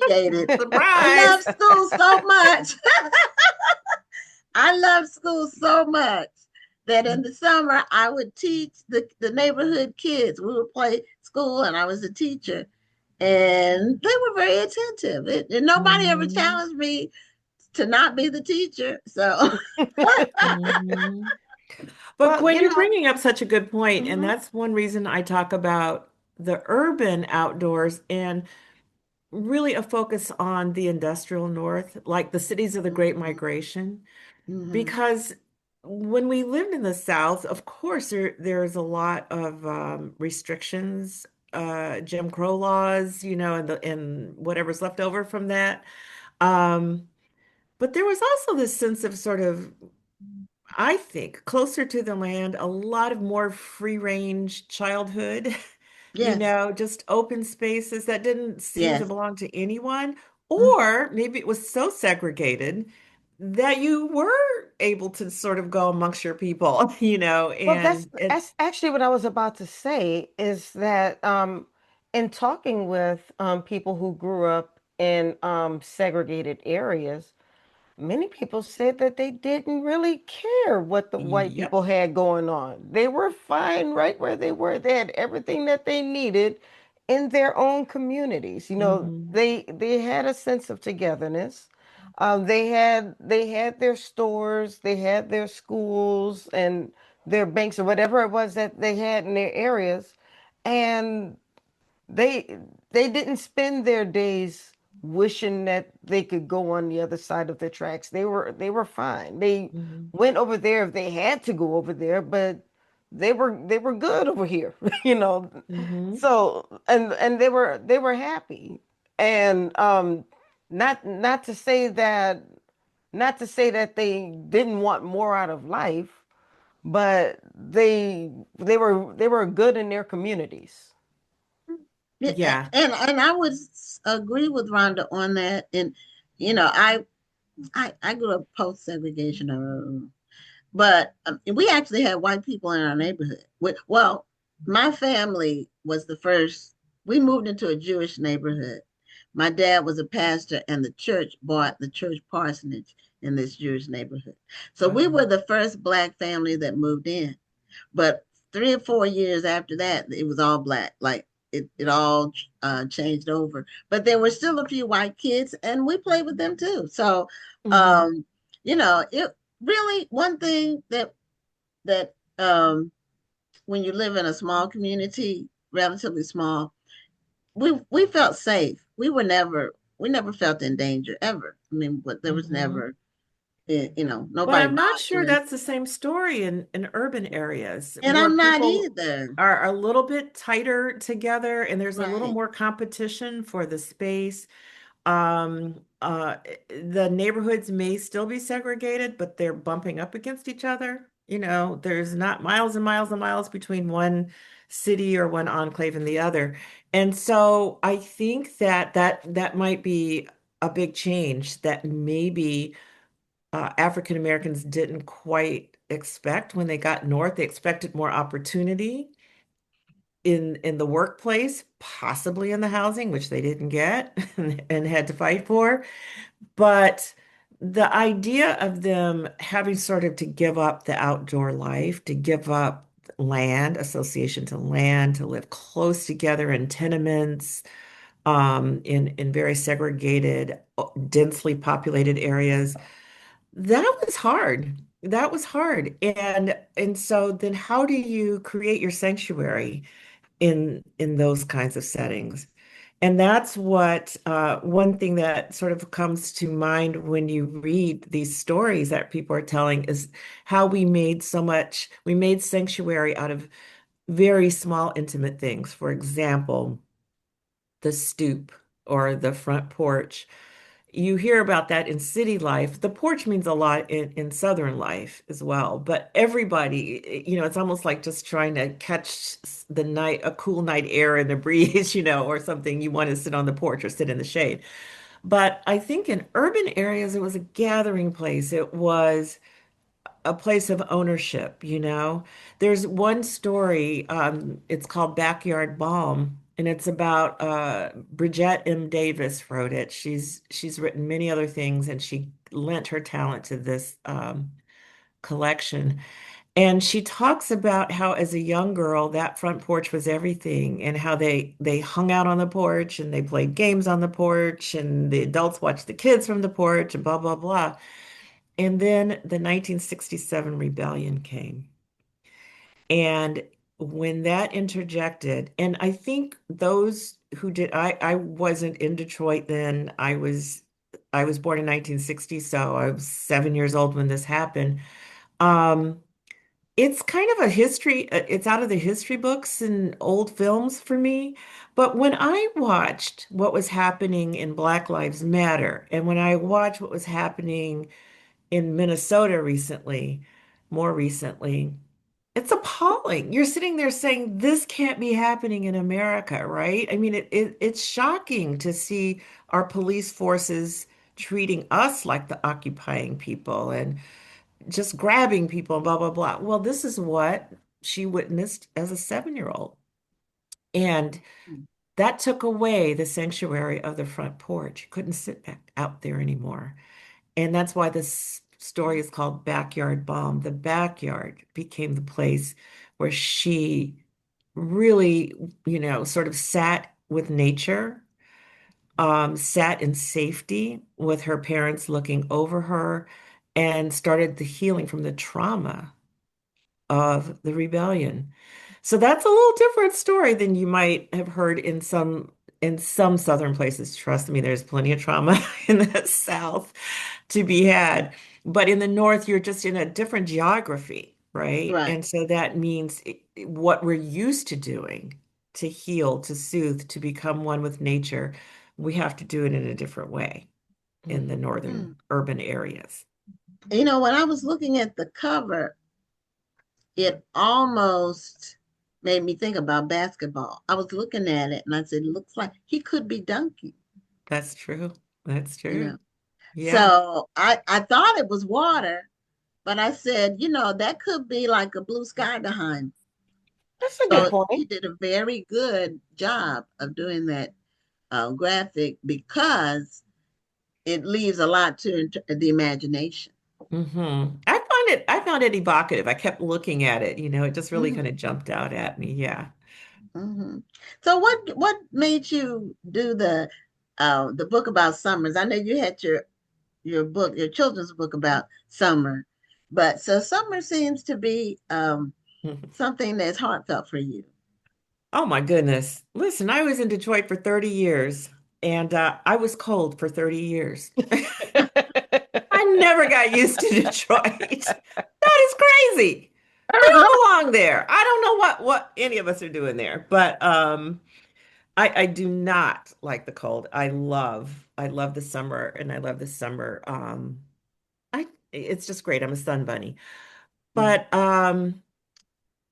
initiated, I Surprise! love school so much. I love school so much that in the summer I would teach the neighborhood kids. We would play school, and I was a teacher, and they were very attentive. And nobody ever Mhm. challenged me to not be the teacher. So, Mhm. But Well, Gwen, you're bringing up such a good point, and mhm, that's one reason I talk about the urban outdoors and really a focus on the industrial north, like the cities of the Great mhm, Migration, mhm, because when we lived in the South, of course, there's a lot of restrictions, Jim Crow laws, and whatever's left over from that. Um, But there was also this sense of sort of, I think, closer to the land, a lot of more free range childhood, Yes, just open spaces that didn't seem to yes. belong to anyone. Mm. Or maybe it was so segregated that you were able to sort of go amongst your people, Well, that's and it, that's actually what I was about to say is that in talking with people who grew up in segregated areas, many people said that they didn't really care what the white yep. people had going on. They were fine right where they were. They had everything that they needed in their own communities. Hmm. They had a sense of togetherness. They had their stores, they had their schools and their banks or whatever it was that they had in their areas, and they they didn't spend their days wishing that they could go on the other side of the tracks. They were fine. They Hmm. went over there if they had to go over there, but they were good over here, you know. Hmm. So and they were happy. And not to say that they didn't want more out of life, but they were good in their communities. Yeah. And I would agree with Rhonda on that. And I grew up post segregation, but we actually had white people in our neighborhood. Well, my family was the first. We moved into a Jewish neighborhood. My dad was a pastor, and the church bought the church parsonage in this Jewish neighborhood. So we Wow. were the first black family that moved in. But 3 or 4 years after that, it was all black. Like it all changed over. But there were still a few white kids, and we played with them too. So, Hmm. um, it really one thing that when you live in a small community, relatively small, we felt safe. We never felt in danger ever. I mean, but there was Hmm. never, But nobody I'm not sure bothering. that's the same story in urban areas And where I'm not people either. are a little bit tighter together and there's a little Right. more competition for the space. The neighborhoods may still be segregated, but they're bumping up against each other. There's not miles and miles and miles between one city or one enclave and the other. And so I think that might be a big change that maybe African Americans didn't quite expect when they got north. They expected more opportunity in the workplace, possibly in the housing, which they didn't get and had to fight for. But the idea of them having sort of to give up the outdoor life, to give up land, association to land, to live close together in tenements, in very segregated, densely populated areas, that was hard. That was hard. And so then how do you create your sanctuary in those kinds of settings? And that's what one thing that sort of comes to mind when you read these stories that people are telling is how we made sanctuary out of very small, intimate things. For example, the stoop or the front porch. You hear about that in city life. The porch means a lot in Southern life as well. But everybody, it's almost like just trying to catch a cool night air in the breeze, or something. You want to sit on the porch or sit in the shade. But I think in urban areas, it was a gathering place. It was a place of ownership. There's one story, it's called Backyard Balm, and it's about Bridget M. Davis wrote it. She's written many other things, and she lent her talent to this collection. And she talks about how as a young girl, that front porch was everything, and how they hung out on the porch and they played games on the porch, and the adults watched the kids from the porch and blah, blah, blah. And then the 1967 rebellion came. And when that interjected, and I think those who did, I wasn't in Detroit then. I was born in 1960, so I was 7 years old when this happened. Um, It's kind of a history, it's out of the history books and old films for me. But when I watched what was happening in Black Lives Matter, and when I watched what was happening in Minnesota recently, more recently, it's appalling. You're sitting there saying this can't be happening in America, right? I mean, it's shocking to see our police forces treating us like the occupying people and just grabbing people and blah, blah, blah. Well, this is what she witnessed as a 7-year-old. And that took away the sanctuary of the front porch. You couldn't sit back out there anymore. And that's why this story is called Backyard Bomb. The backyard became the place where she really, sort of sat with nature, sat in safety with her parents looking over her, and started the healing from the trauma of the rebellion. So that's a little different story than you might have heard in some southern places. Trust me, there's plenty of trauma in the South to be had. But in the North, you're just in a different geography, right? Right. And so that means what we're used to doing to heal, to soothe, to become one with nature, we have to do it in a different way in the northern Mm. urban areas. When I was looking at the cover, it almost made me think about basketball. I was looking at it and I said, looks like he could be dunking, That's true. That's you true. know. Yeah. So I thought it was water, but I said, that could be like a blue sky behind. That's a good So point. he did a very good job of doing that graphic because it leaves a lot to the imagination. I found it evocative. I kept looking at it, it just really kind Mhm, of jumped out at me. Yeah. mhm. So what made you do the book about summers? I know you had your book, your children's book about summer, but so summer seems to be something that's heartfelt for you. Oh my goodness. Listen, I was in Detroit for 30 years and I was cold for 30 years. I never got used to Detroit. That is crazy. We don't belong there. I don't know what any of us are doing there, but I do not like the cold. I love the summer and I love the summer. It's just great. I'm a sun bunny. Mhm. But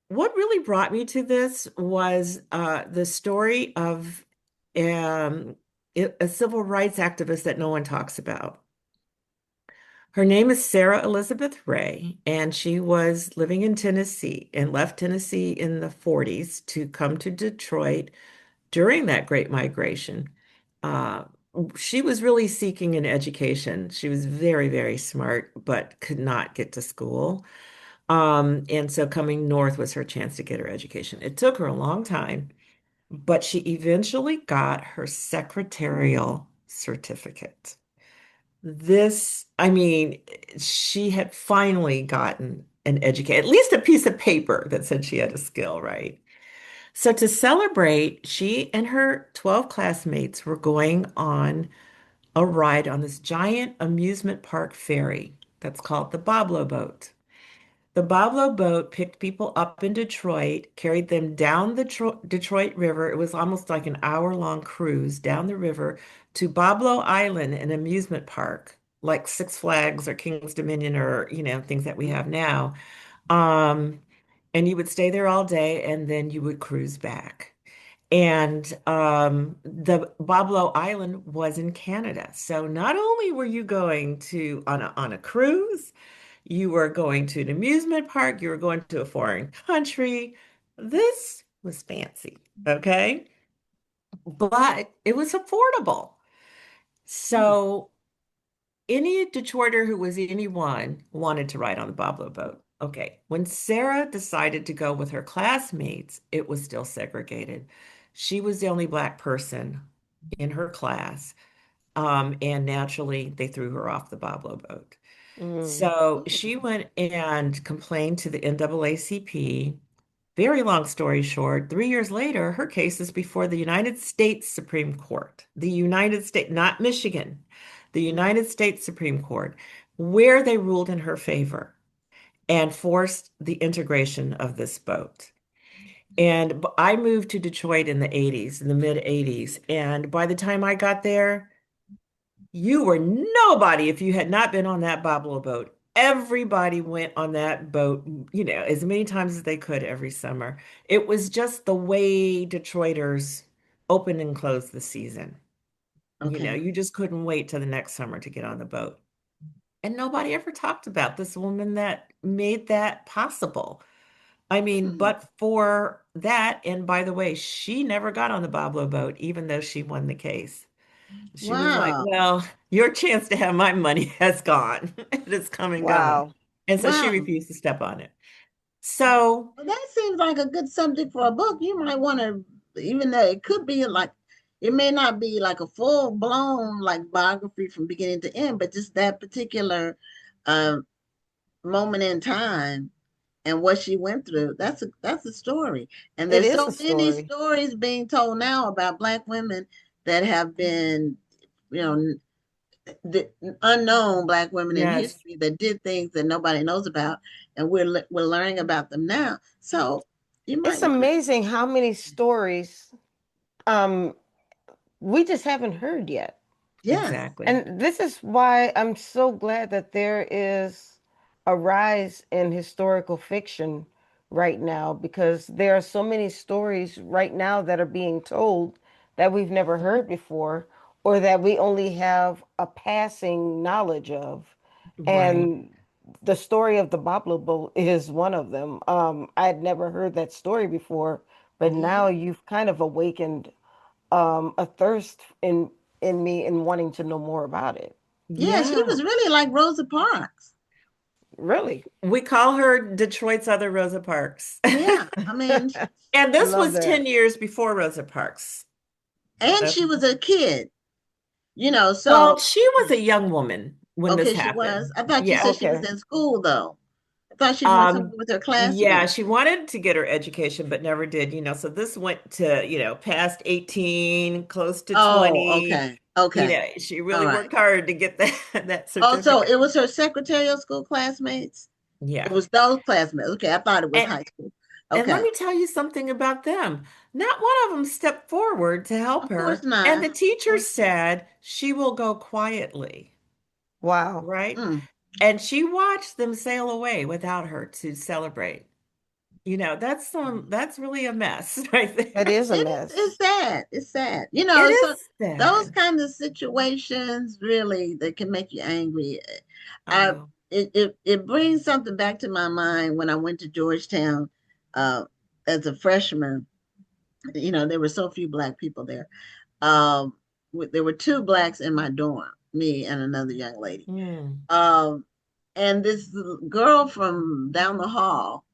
what really brought me to this was the story of um, a civil rights activist that no one talks about. Her name is Sarah Elizabeth Ray, and she was living in Tennessee and left Tennessee in the 40s to come to Detroit during that Great Migration. Uh, she was really seeking an education. She was very, very smart, but could not get to school. And so coming north was her chance to get her education. It took her a long time, but she eventually got her secretarial certificate. I mean, she had finally gotten an education, at least a piece of paper that said she had a skill, right? So to celebrate, she and her 12 classmates were going on a ride on this giant amusement park ferry that's called the Boblo boat. The Boblo boat picked people up in Detroit, carried them down the Detroit River. It was almost like an hour-long cruise down the river to Boblo Island, an amusement park, like Six Flags or King's Dominion or, things that we have now. Um, and you would stay there all day and then you would cruise back. And the Boblo Island was in Canada. So not only were you going to on a cruise, you were going to an amusement park, you were going to a foreign country. This was fancy, okay? But it was affordable. So any Detroiter who was anyone wanted to ride on the Boblo boat. Okay, when Sarah decided to go with her classmates, it was still segregated. She was the only Black person in her class, and naturally they threw her off the Boblo boat. Mm. So she went and complained to the NAACP. Very long story short, 3 years later, her case is before the United States Supreme Court, the United States, not Michigan, the Mhm. United States Supreme Court, where they ruled in her favor. and forced the integration of this boat. And I moved to Detroit in the 80s, in the mid 80s. And by the time I got there, you were nobody if you had not been on that bobble boat. Everybody went on that boat, as many times as they could every summer. It was just the way Detroiters opened and closed the season. Okay. You just couldn't wait till the next summer to get on the boat. And nobody ever talked about this woman that made that possible. I mean, Hmm. but for that, and by the way, she never got on the Boblo boat, even though she won the case. She was like, Wow. well, your chance to have my money has gone. It has come and gone. Wow. And so she Wow. refused to step on it. So, Well, that seems like a good subject for a book. You might want to, even though it could be like, it may not be like a full blown like biography from beginning to end, but just that particular uh, moment in time and what she went through. That's a story. And It there's is so a many story. stories being told now about Black women that have been, you know, the unknown Black women in yes, history that did things that nobody knows about, and we're learning about them now. So you might It's want to, amazing how many stories um we just haven't heard yet. yes, exactly. And this is why I'm so glad that there is a rise in historical fiction right now, because there are so many stories right now that are being told that we've never heard before, or that we only have a passing knowledge of. Right. And the story of the Bablo boat is one of them. I had never heard that story before, but now mhm. you've kind of awakened a thirst in me and wanting to know more about it. Yeah, she Yeah. was really like Rosa Parks. Really? We call her Detroit's other Rosa Parks. Yeah, I mean, And I this love was that. 10 years before Rosa Parks. and Okay. she was a kid, you know. Well, So she was a young woman when this okay, she was. happened. I thought you said Yes. she was Okay. in school though. I thought she went Um, somewhere with her yeah, classmates. she wanted to get her education, but never did, So this went to, past 18, close to Oh, 20. okay, okay, She all really right. worked hard to get that that Oh, so certificate. it was her secretarial school classmates? It Yeah. was those classmates. Okay, I thought it was And high school. and let Okay. me tell you something about them. Not one of them stepped forward to help Of course her, and not. the Of teacher course not. said she will go quietly, Wow. right? Mm. And she watched them sail away without her to celebrate. That's really a mess right That there. is a It's mess. sad. It's sad. It So is those sad. kind of situations really that can make you angry. I I know. it brings something back to my mind when I went to Georgetown uh as a freshman. There were so few Black people there. Um there were two Blacks in my dorm, me and another young lady. Mm. Um and this girl from down the hall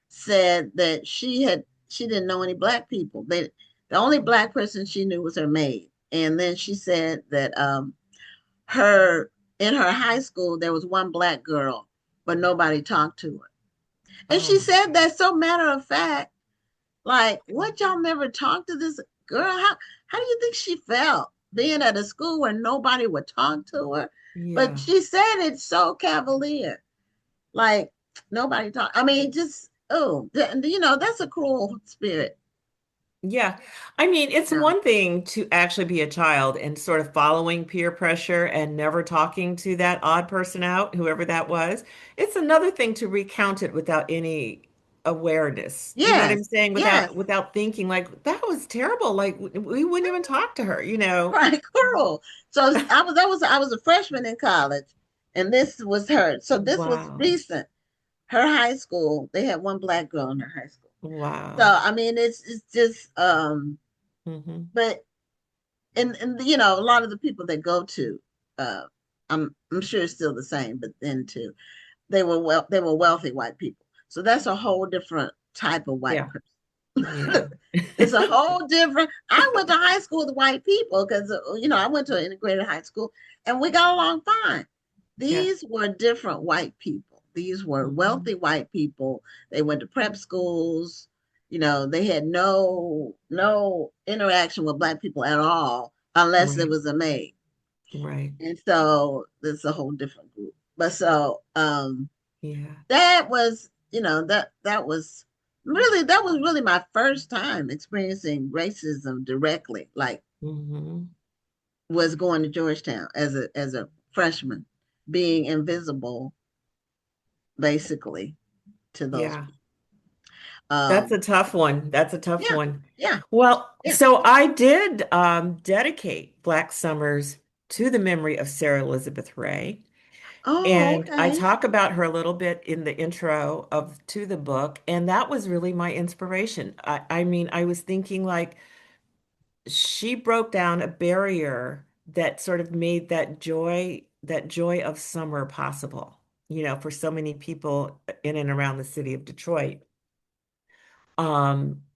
said that she didn't know any Black people. The only Black person she knew was her maid. And then she said that her in her high school there was one Black girl, but nobody talked to her. And Oh she my said God. that so matter of fact, like, what, y'all never talked to this girl? How do you think she felt being at a school where nobody would talk to her? But Yeah. she said it so cavalier. Like, nobody talk. I mean, just, oh, that's a cruel spirit. Yeah. I mean, it's Yeah. one thing to actually be a child and sort of following peer pressure and never talking to that odd person out, whoever that was. It's another thing to recount it without any awareness. You know what I'm Yes. saying? Yes. Without thinking like that was terrible. Like we wouldn't even talk to her, you know? Right. Cruel. So I was a freshman in college, and this was her. So this was Wow. recent. Her high school, they had one Black girl in her high school. So Wow. I mean, it's just Hmm. but and a lot of the people that go to, uh, I'm sure it's still the same, but then too, they were wealthy white people. So that's a whole different type of white Yeah. person. Yeah. It's a whole different. I went to high school with white people because I went to an integrated high school and we got along fine. Yeah. These were different white people. These were Mhm. wealthy white people. They went to prep schools. They had no interaction with Black people at all unless it Right. was a maid. Right. And so it's a whole different group. But so Yeah. That was, that was really my first time experiencing racism directly. Like, Hmm. was going to Georgetown as a freshman, being invisible basically to those Yeah. people. That's a Um, tough one. That's a tough yeah, one. yeah, Well, yeah. so I did dedicate Black Summers to the memory of Sarah Elizabeth Ray. Oh, And I okay. talk about her a little bit in the intro of to the book, and that was really my inspiration. I mean, I was thinking like she broke down a barrier that sort of made that joy of summer possible, for so many people in and around the city of Detroit.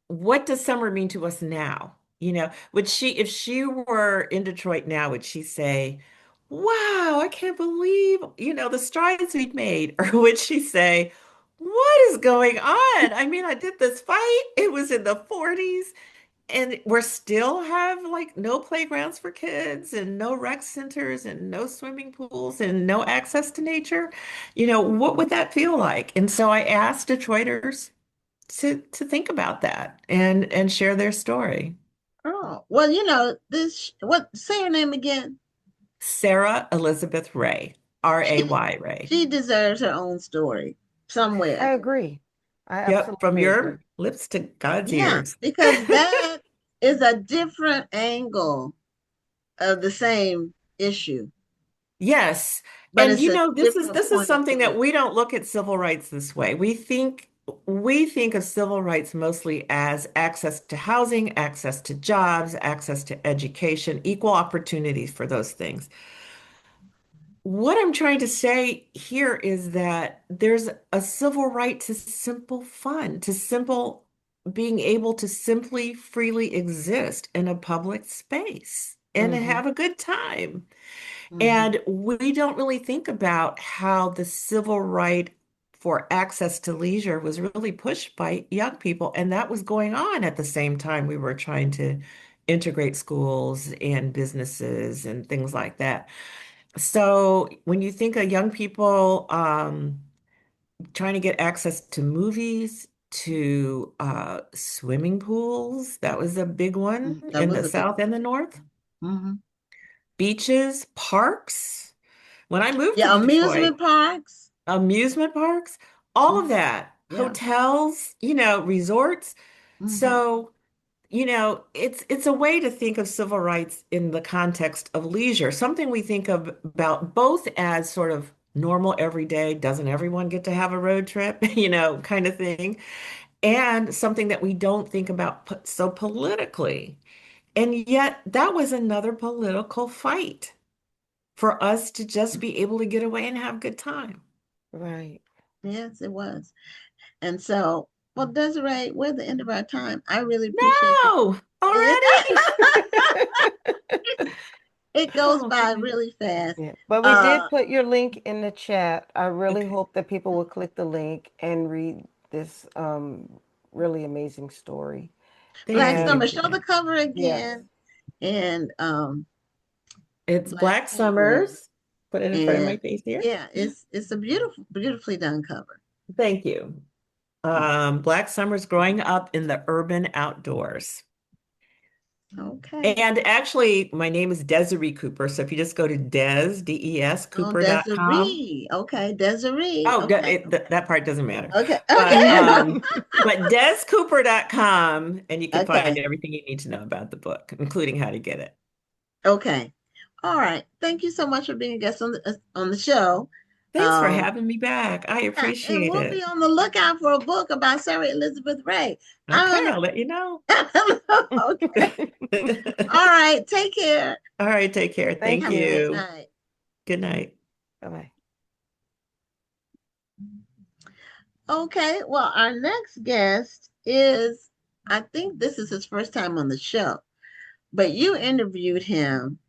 What does summer mean to us now? If she were in Detroit now, would she say, wow, I can't believe, the strides we've made? Or would she say, what is going on? I mean, I did this fight. It was in the 40s, and we're still have like no playgrounds for kids and no rec centers and no swimming pools and no access to nature. What would that feel like? And so I asked Detroiters to think about that and share their story. Oh, well, say her name again. Sarah Elizabeth Ray, She R-A-Y Ray. she deserves her own story I somewhere. agree. I Yep, from absolutely agree. your lips to God's Yeah, ears. because that is a different angle of the same issue, Yes. but And it's a this is different this is point of something that view. we don't look at civil rights this way. We think of civil rights mostly as access to housing, access to jobs, access to education, equal opportunities for those things. What I'm trying to say here is that there's a civil right to simple fun, to simple being able to simply freely exist in a public space and to Hmm. have a good time. Hmm. And we don't really think about how the civil right for access to leisure was really pushed by young people. And that was going on at the same time we were trying to integrate schools and businesses and things like that. So when you think of young people trying to get access to movies, to swimming pools, that was a big one That in was the a big South and the North. one. Hmm. Beaches, parks. When I moved to Yeah, Detroit, amusement parks. amusement parks, all of Hmm. that, Yeah. hotels, resorts. Hmm. So, it's a way to think of civil rights in the context of leisure, something we think of about both as sort of normal everyday, doesn't everyone get to have a road trip, kind of thing, and something that we don't think about so politically. And yet that was another political fight for us to just be able to get away and have a good time. Right. Yes, it was. And so, well, Desiree, we're at the end of our time. I really appreciate you. No, It, already? it goes Oh, by goodness. really fast. Yeah. But we did Uh, put your link in the chat. I really Okay. hope that people will click the link and read this really amazing story. Thank Black you. Summer, And show the cover yes, again, and It's Black Black Penguin, Summers. Put it in front of my and face here. yeah, it's a beautifully done cover. Thank you. Black Summers growing up in the urban outdoors. Okay. And actually, my name is Desiree Cooper. So if you just go to Des, Oh, Cooper.com. Desiree. Okay, Desiree. Oh, Okay. that part doesn't matter. Okay. But Okay. DesCooper.com, and you can find Okay. everything you need to know about the book, including how to get it. Okay. All right. Thank you so much for being a guest on the show. Thanks for Um, having me back. I yeah, and appreciate we'll be it. on the lookout for a book about Sarah Elizabeth Ray. Okay, I'm I'll let you know. gonna. Okay. All right. Take care. All right, take care. thank Thank Have a good you. you. night. Good night. Bye-bye. Okay. Well, our next guest is, I think this is his first time on the show, but you interviewed him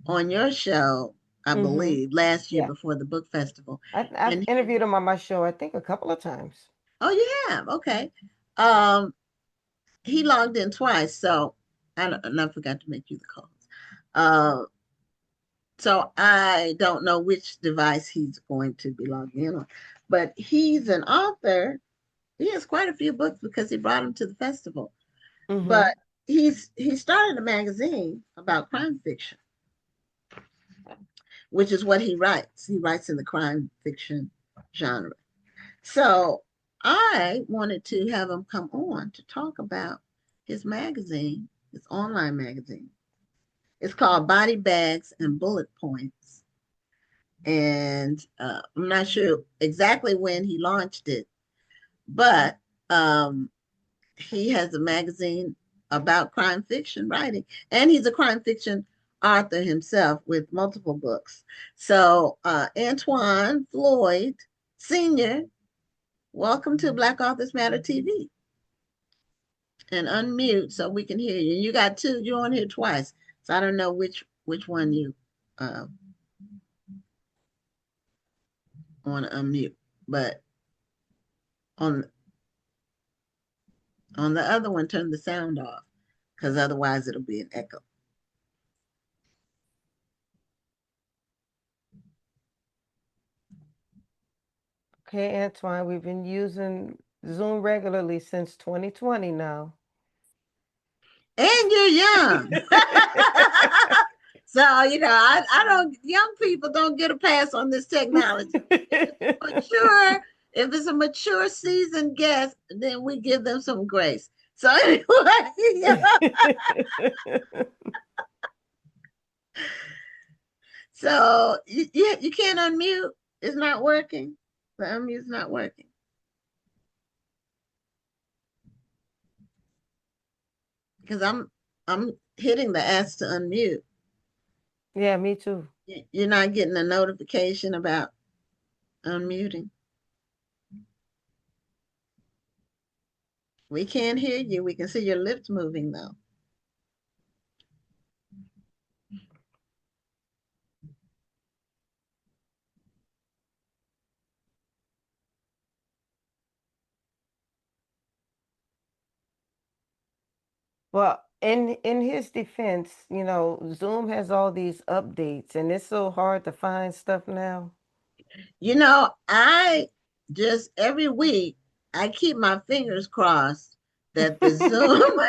on your show, I Mm-hmm. believe, last year Yeah. before the book festival. I've And interviewed him on my show, I think, a couple of times. oh, you have? Okay. Um, he logged in twice, so and I forgot to make you the calls. Uh, So I don't know which device he's going to be logged in on, but he's an author. He has quite a few books because he brought them to the festival. But he started a magazine about crime fiction, which is what he writes. He writes in the crime fiction genre. So I wanted to have him come on to talk about his magazine, his online magazine. It's called Body Bags and Bullet Points. And I'm not sure exactly when he launched it, but he has a magazine about crime fiction writing, and he's a crime fiction author himself with multiple books. So Antwan Floyd Sr., welcome to Black Authors Matter TV. And unmute so we can hear you. You got two, you're on here twice. So I don't know which one you want to unmute, but on the other one, turn the sound off, because otherwise it'll be an echo. Okay, Antwan, we've been using Zoom regularly since 2020 now. And you're young. So, you know, I don't, young people don't get a pass on this technology. Mature, if it's a mature seasoned guest, then we give them some grace. So anyway, yeah. So you can't unmute. It's not working. The unmute's not working. Because I'm hitting the ask to unmute. Yeah, me too. You're not getting a notification about unmuting. We can't hear you. We can see your lips moving though. Well, in his defense, you know, Zoom has all these updates and it's so hard to find stuff now. You know, I just every week I keep my fingers crossed that the Zoom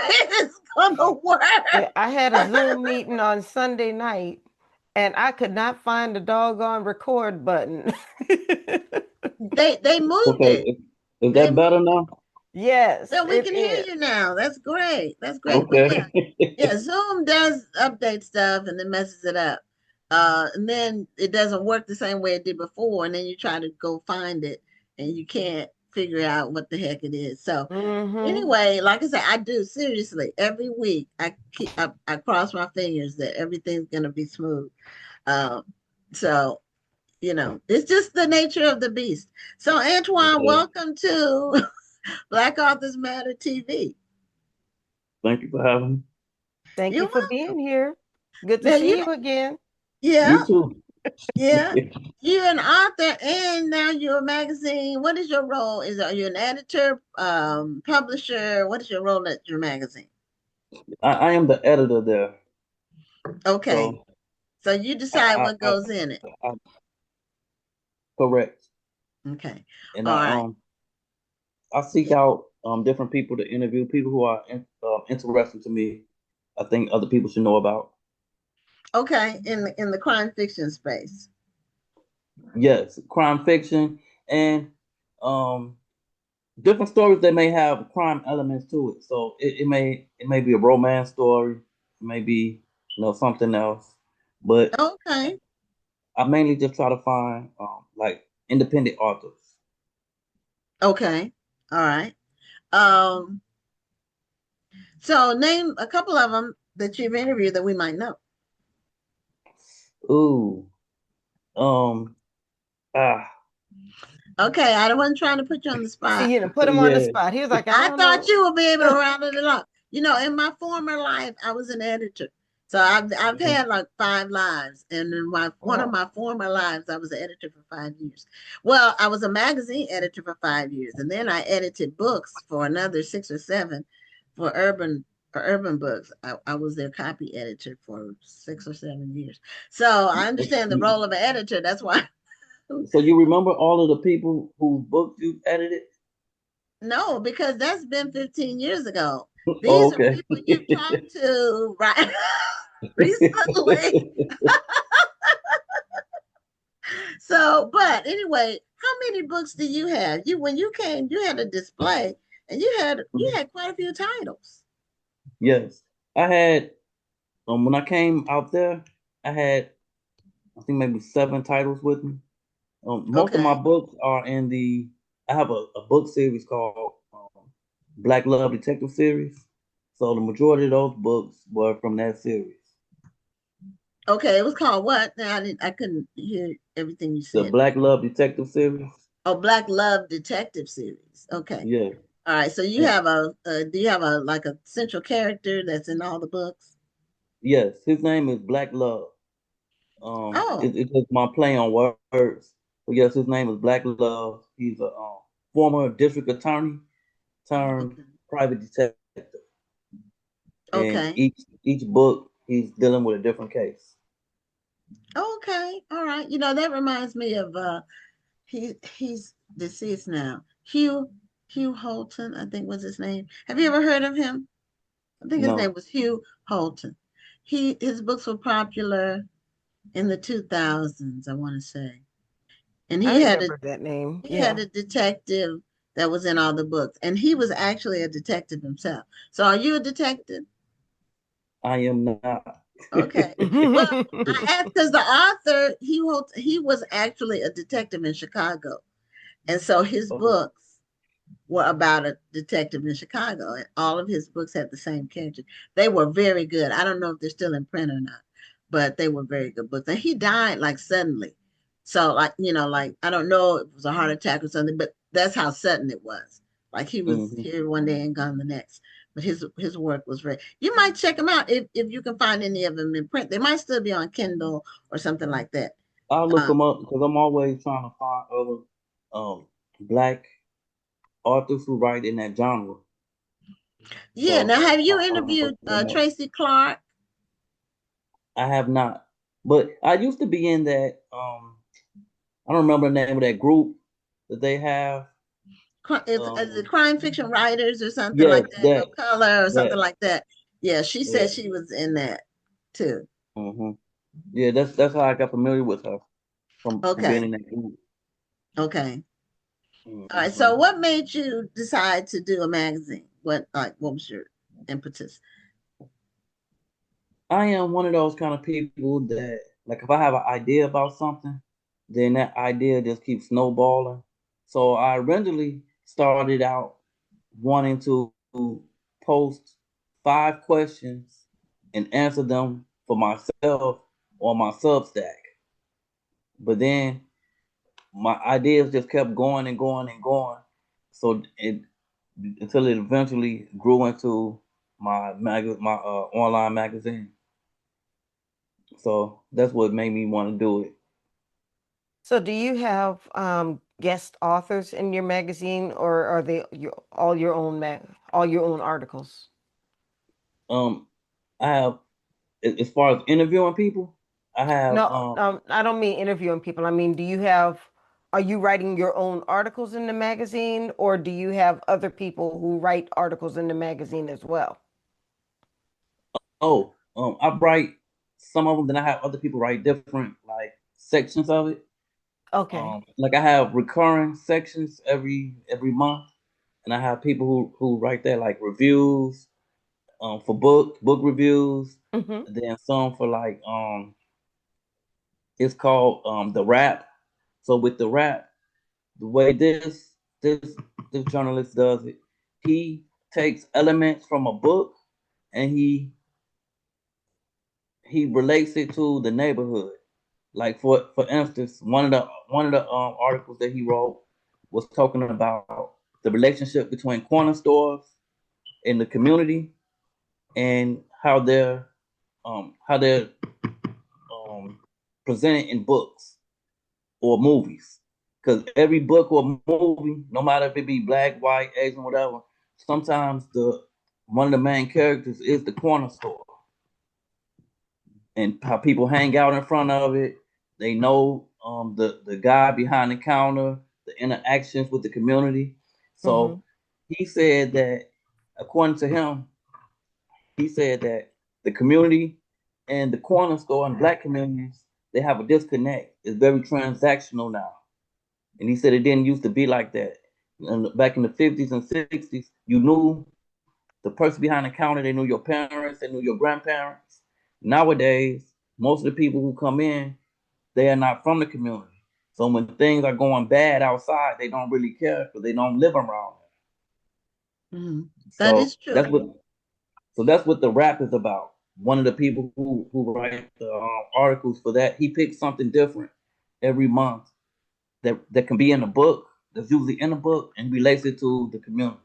is gonna work. Yeah, I had a Zoom meeting on Sunday night and I could not find the doggone record button. They moved it. Is that better now? Yes, So we can hear you now. That's great. That's great. Okay. Yeah, Zoom does update stuff and then messes it up. And then it doesn't work the same way it did before. And then you try to go find it and you can't figure out what the heck it is. So anyway, like I said, I do seriously every week. I cross my fingers that everything's gonna be smooth. So you know, it's just the nature of the beast. So Antwan, welcome to Black Authors Matter TV. Thank you for having me. Thank you for being here. Good to see you again. Yeah. You too. Yeah. You're an author and now you're a magazine. What is your role? Are you an editor, publisher? What is your role at your magazine? I am the editor there. Okay. So you decide what goes in it. Correct. Okay. And All I seek out different people to interview, people who are interesting to me. I think other people should know about. Okay, in the crime fiction space. Yes, crime fiction and different stories that may have crime elements to it. So it may be a romance story, it may be something else. But okay, I mainly just try to find like independent authors. Okay, all right. So name a couple of them that you've interviewed that we might know. Ooh. Okay, I wasn't trying to put you on the spot. See, you know, put him on the spot. He was like, I thought you would be able to round it up. You know, in my former life, I was an editor. So I've had like 5 lives. And in one of my former lives, I was an editor for 5 years. Well, I was a magazine editor for 5 years. And then I edited books for another 6 or 7 for urban or Urban Books. I was their copy editor for 6 or 7 years. So I understand the role of an editor. That's why. So you remember all of the people whose books you edited? No, because that's been 15 years ago. Oh, These are okay. people you've talked to right recently. So, but anyway, how many books do you have? When you came, you had a display and you had quite a few titles. Yes, I had. When I came out there, I had, I think, maybe 7 titles with me. Most of my Okay. books are in the. I have a book series called Black Love Detective Series. So the majority of those books were from that series. Okay, it was called what? Now I couldn't hear everything you The said. Black Love Detective Series. Oh, Black Love Detective Series. Okay. Yeah. All right. So you have do you have a like a central character that's in all the books? Yes, his name is Black Love. Oh, It's just my play on words. But yes, his name is Black Love. He's a former district attorney turned okay. private detective. And Okay. each book he's dealing with a different case. Okay. All right. That reminds me of he's deceased now. Hugh Holton, I think was his name. Have you ever heard of him? I think his name No. was Hugh Holton. His books were popular in the 2000s, I want to say. And I remember that name. he had Yeah. a detective that was in all the books, and he was actually a detective himself. So are you a detective? I am not. Okay. Well, I asked because the author, he was actually a detective in Chicago. And so his Oh. books were about a detective in Chicago, and all of his books had the same character. They were very good. I don't know if they're still in print or not, but they were very good books. And he died like suddenly. So, like, like, I don't know if it was a heart attack or something, but that's how sudden it was. Like he was Hmm. here one day and gone the next. But his work was very. You might check them out if you can find any of them in print. They might still be on Kindle or something like that. I'll look Um, them up because I'm always trying to find other black authors who write in that genre. yeah. Now, So have you I want to interviewed look them up. Tracy Clark? I have not, but I used to be in that. I don't remember the name of that group that they have. Is it crime fiction writers or something Yes, like that? No that color or something that like that. Yeah, she said yeah. she was in that too. Hmm. Yeah, that's how I got familiar with her from being Okay, in that group. okay. All right. So, Hmm. what made you decide to do a magazine? What was your impetus? I am one of those kind of people that, like, if I have an idea about something, then that idea just keeps snowballing. So I originally started out wanting to post 5 questions and answer them for myself on my Substack. But then my ideas just kept going and going and going. So it until it eventually grew into my online magazine. So that's what made me want to do it. So do you have guest authors in your magazine, or are they all your own articles? Um, I have, as far as interviewing people, I have No, I don't mean interviewing people. I mean, are you writing your own articles in the magazine, or do you have other people who write articles in the magazine as well? I write some of them, then I have other people write different like sections of it. Okay. Like I have recurring sections every month, and I have people who write that like reviews, for book reviews, Hmm. and then some for like it's called the rap. So with the rap, the way this journalist does it, he takes elements from a book and he relates it to the neighborhood. Like for instance, one of the articles that he wrote was talking about the relationship between corner stores in the community and how they're um, presented in books or movies. Because every book or movie, no matter if it be black, white, Asian, whatever, sometimes one of the main characters is the corner store, and how people hang out in front of it. They know the guy behind the counter, the interactions with the community. So he said that, according to him, he said that the community and the corner store and black communities, they have a disconnect. It's very transactional now. And he said it didn't used to be like that. And back in the 50s and 60s, you knew the person behind the counter, they knew your parents, they knew your grandparents. Nowadays, most of the people who come in, they are not from the community. So when things are going bad outside, they don't really care because they don't live around them. Mm-hmm. That is true. That's what the rap is about. One of the people who write the articles for that, he picks something different every month that can be in a book, that's usually in a book, and relates it to the community.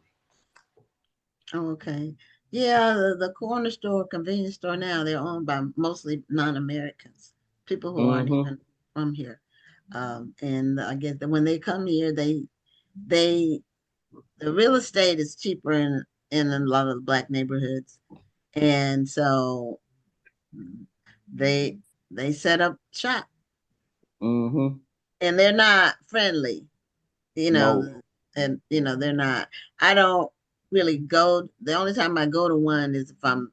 Okay. Yeah, the corner store, convenience store now, they're owned by mostly non-Americans, people who aren't even from here. And I guess that when they come here, the real estate is cheaper in a lot of the black neighborhoods. And so they set up shop. Mm-hmm. And they're not friendly, No. and they're not. I don't really go. The only time I go to one is if I'm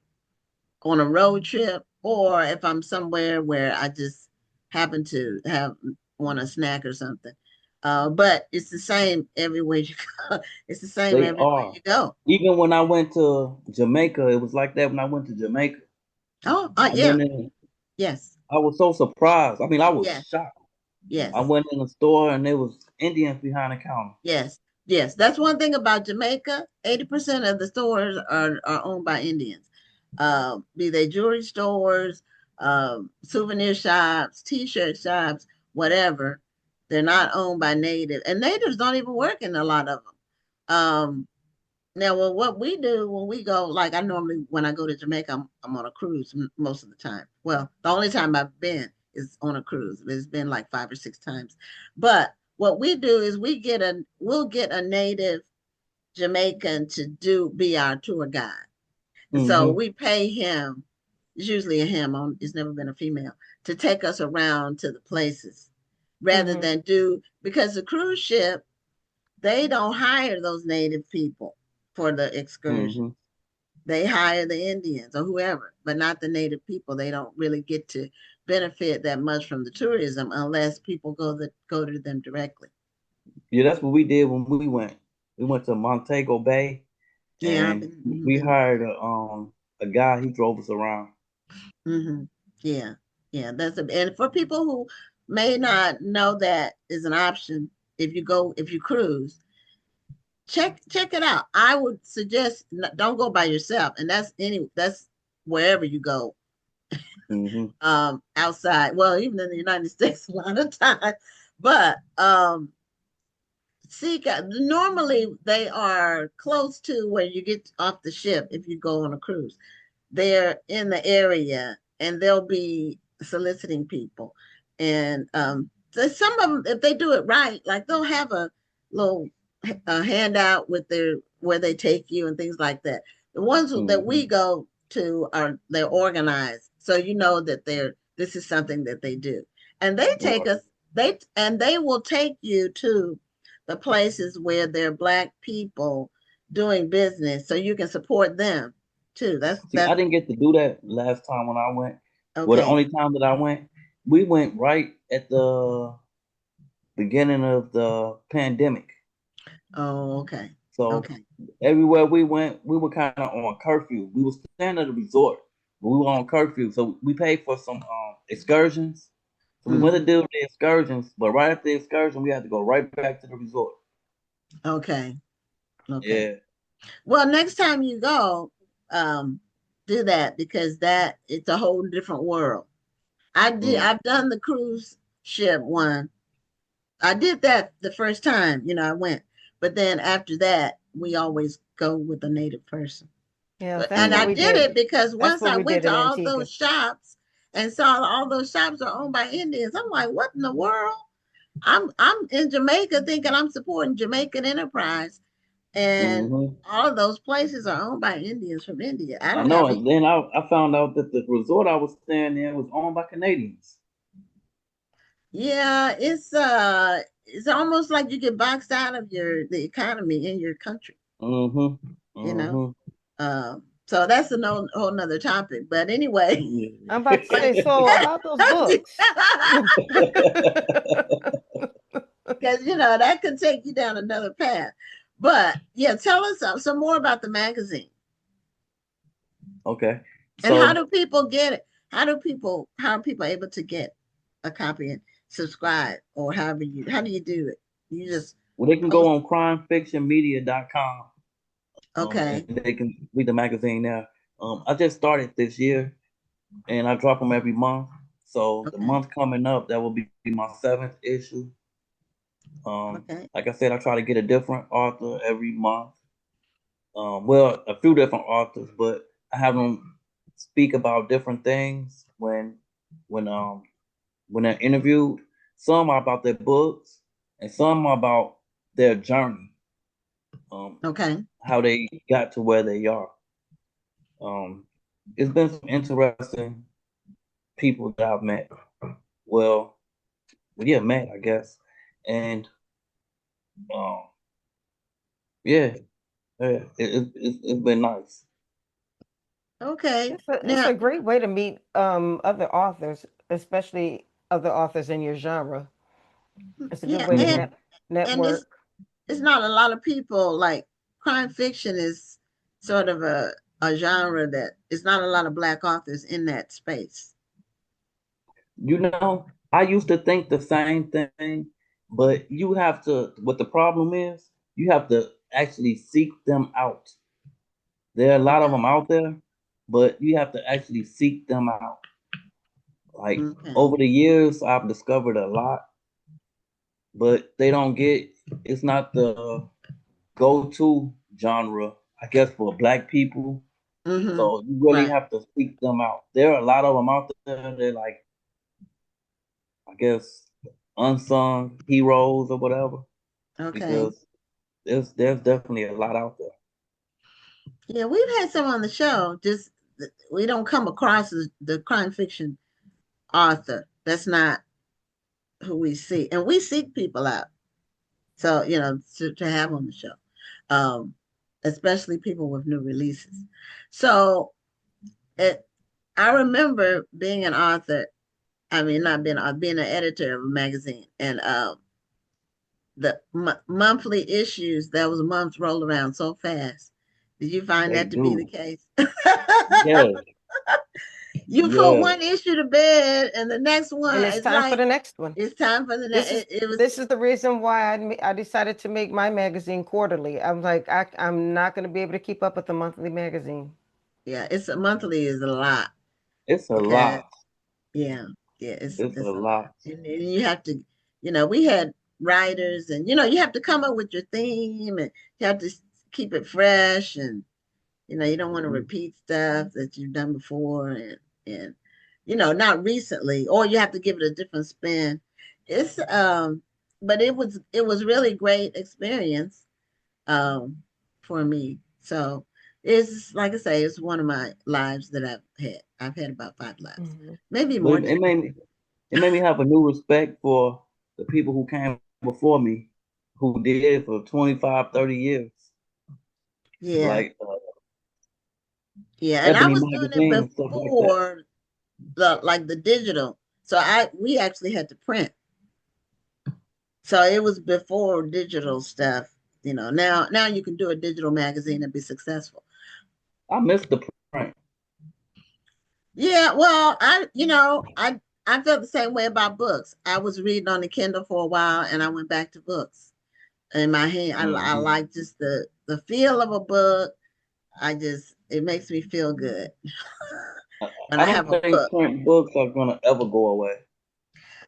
on a road trip or if I'm somewhere where I just happen to want a snack or something. But it's the same everywhere you go. It's the same They everywhere are. you go. Even when I went to Jamaica, it was like that when I went to Jamaica. Oh, I yeah. went in, Yes. I was so surprised. I mean, I was shocked. Yes. I went in the store and there was Indians behind the counter. Yes. Yes. That's one thing about Jamaica. 80% of the stores are owned by Indians. Be they jewelry stores, souvenir shops, t-shirt shops, whatever. They're not owned by native, and natives don't even work in a lot of them. Now, well, what we do when we go, like I normally, when I go to Jamaica, I'm on a cruise most of the time. Well, the only time I've been is on a cruise. It's been like 5 or 6 times. But what we do is we'll get a native Jamaican to be our tour guide. So we pay him, it's usually a him, it's never been a female, to take us around to the places rather than because the cruise ship, they don't hire those native people for the excursion. They hire the Indians or whoever, but not the native people. They don't really get to benefit that much from the tourism unless people go to them directly. Yeah, that's what we did when we went. We went to Montego Bay. Yeah, and we hired a guy. He drove us around. Yeah, and for people who may not know that is an option, if you cruise, check it out. I would suggest don't go by yourself, and that's wherever you go. Outside, well, even in the United States a lot of times, but normally they are close to where you get off the ship if you go on a cruise. They're in the area and they'll be soliciting people. And so some of them, if they do it right, like they'll have a little handout with where they take you and things like that. The ones that we go to they're organized, so you know that this is something that they do, and they take us. They will take you to the places where there are black people doing business, so you can support them too. That's I didn't get to do that last time when I went. Okay. Well, the only time that I went, we went right at the beginning of the pandemic. Oh, okay. So everywhere we went, we were kind of on curfew. We were staying at a resort, but we were on curfew. So we paid for some excursions. So we went to do the excursions, but right after the excursion, we had to go right back to the resort. Okay. Yeah. Well, next time you go, do that because it's a whole different world. I've done the cruise ship one. I did that the first time, I went, but then after that, we always go with a native person. Yeah, and I did it because once I went to all those shops and saw all those shops are owned by Indians, I'm like, what in the world? I'm in Jamaica thinking I'm supporting Jamaican enterprise, And Mm-hmm. all of those places are owned by Indians from India. I I don't know. have And any. then I found out that the resort I was staying in was owned by Canadians. Yeah, it's almost like you get boxed out of the economy in your country, Mm-hmm. you know. Mm-hmm. So that's a whole nother topic. But anyway, I'm about to say, so about those books. because that could take you down another path. But yeah, tell us some more about the magazine. Okay. And how So do people get it? How are people able to get a copy and subscribe, or how do you do it? You just they can go post. on crimefictionmedia.com. Okay. And they can read the magazine there. I just started this year, and I drop them every month. So the Okay. month coming up, that will be my 7th issue. Okay. Like I said, I try to get a different author every month. Well, a few different authors, but I have them speak about different things when um when they're interviewed. Some are about their books, and some are about their journey, Okay. how they got to where they are. Um, it's been some interesting people that I've met. Well, yeah, met, I guess, and um, yeah, it's been nice. Okay. It's Now, a great way to meet other authors, especially other authors in your genre. It's a good yeah, way to Hmm. and network. it's not a lot of people like crime fiction is sort of a genre that it's not a lot of black authors in that space. I used to think the same thing, but you have to. What the problem is, you have to actually seek them out. There are a lot of Okay. them out there, but you have to actually seek them out. Like Okay. over the years, I've discovered a lot, but they don't get. It's not the go-to genre, I guess, for black people. Mm-hmm. So you really Right. have to seek them out. There are a lot of them out there. They're like, I guess, unsung heroes or whatever. Okay. Because there's definitely a lot out there. Yeah, we've had some on the show. Just we don't come across as the crime fiction author. That's not who we see, and we seek people out. So to have on the show, um, especially people with new releases. So it, I remember being an author. I mean, not being an editor of a magazine, and the monthly issues. That was months rolled around so fast. Did you find They that to be the do. case? Yeah, You put yeah. one issue to bed, and the next one, And it's it's time for like the next one. it's time for the next. This is It was, this is the reason why I decided to make my magazine quarterly. I'm like, I'm not going to be able to keep up with the monthly magazine. yeah, it's a monthly is a lot It's a because lot. yeah, yeah, It's a it's a lot, lot. and you have to, we had writers, and you have to come up with your theme, and you have to keep it fresh, and you don't want to Mhm. repeat stuff that you've done before, and not recently, or you have to give it a different spin. It's but it was really great experience um for me. So it's like I say, it's one of my lives that I've had. I've had about 5 lives, Mhm. maybe But more than that. it made me have a new respect for the people who came before me, who did it for 25, 30 years. Yeah, Like yeah, and I Ebony was doing it Magazine and stuff like that. before the digital. So we actually had to print. So it was before digital stuff. Now you can do a digital magazine and be successful. I miss the print. Yeah, well, I felt the same way about books. I was reading on the Kindle for a while, and I went back to books. In my hand, I Hmm. like just the feel of a book. It makes me feel good when I I don't have a think book. print books are gonna ever go away.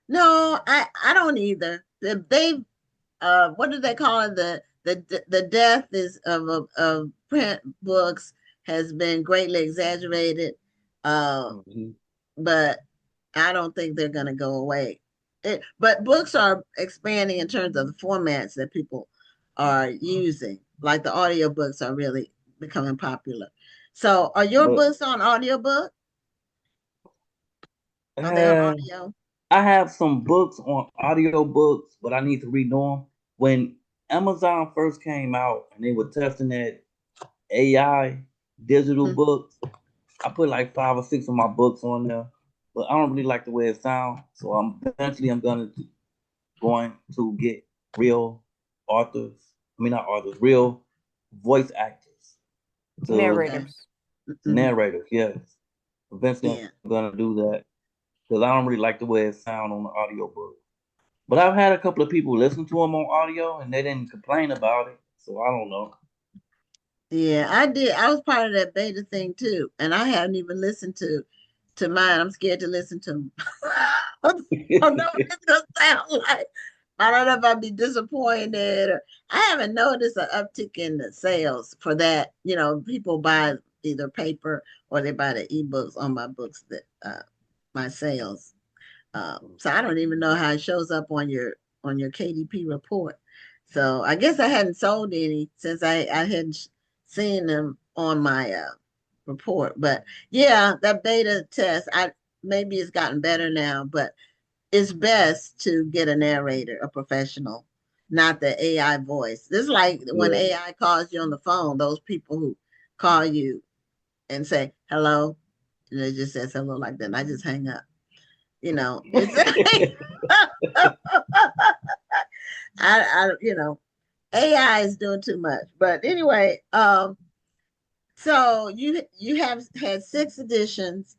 No, I don't either. They what do they call it? The death is of print books has been greatly exaggerated. Hmm. But I don't think they're going to go away. But books are expanding in terms of the formats that people are using. like the audiobooks are really becoming popular. So are your But books on audiobook? Are they on audio? I have some books on audio books, but I need to read them. When Amazon first came out and they were testing that AI digital Mm. books, I put like 5 or 6 of my books on there, but I don't really like the way it sounds. So I'm going to get real authors. I mean not authors, real voice actors to Okay. Narrators. narrators. Yes, eventually Yeah. I'm gonna do that because I don't really like the way it sounds on the audiobook. But I've had a couple of people listen to them on audio and they didn't complain about it. So I don't know. Yeah, I did. I was part of that beta thing too, and I haven't even listened to mine. I'm scared to listen to them. I don't know what it's gonna sound like. I don't know if I'll be disappointed or I haven't noticed an uptick in the sales for that. You know, people buy either paper or they buy the ebooks on my books that my sales. So I don't even know how it shows up on your KDP report. So I guess I hadn't sold any since I hadn't seen them on my report. But yeah, that beta test, I maybe it's gotten better now, but it's best to get a narrator, a professional, not the AI voice. This is like when Yeah. AI calls you on the phone, those people who call you and say hello, and it just says hello like that, and I just hang up. You know, it's you know, AI is doing too much. But anyway, so you have had 6 editions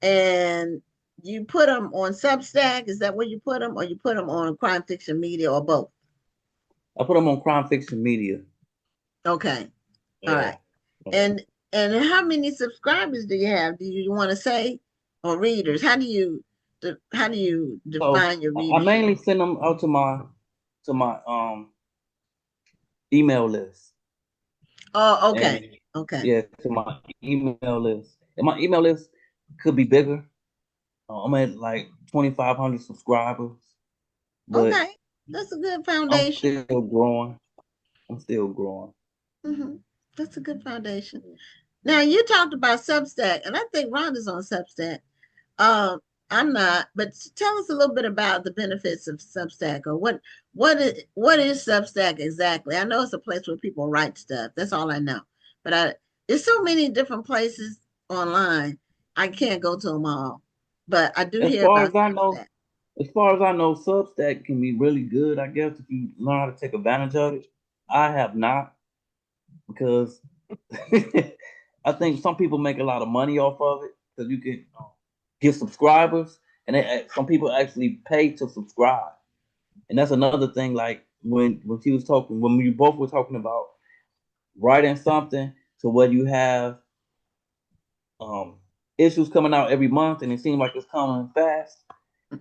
and you put them on Substack. Is that where you put them, or you put them on Crime Fiction Media, or both? I put them on Crime Fiction Media. Okay, all Yeah. right. And and how many subscribers do you have? Do you want to say, or readers? How do you So define your I readership? mainly send them out to my email list. Oh, And okay, okay, yeah, to my email list. And my email list could be bigger. I'm at like 2,500 subscribers, but okay. That's a good I'm foundation. still growing. I'm still growing. Hmm. That's a good foundation. Now you talked about Substack, and I think Rhonda's on Substack. Um, I'm not, but tell us a little bit about the benefits of Substack, or what is Substack exactly? I know it's a place where people write stuff. That's all I know. But there's so many different places online. I can't go to them all, but I do As hear far about as I know, Substack. Substack can be really good, I guess, if you learn how to take advantage of it. I have not because I think some people make a lot of money off of it because you can get subscribers, and some people actually pay to subscribe. And that's another thing. Like when we both were talking about writing something to where you have um, issues coming out every month, and it seems like it's coming fast.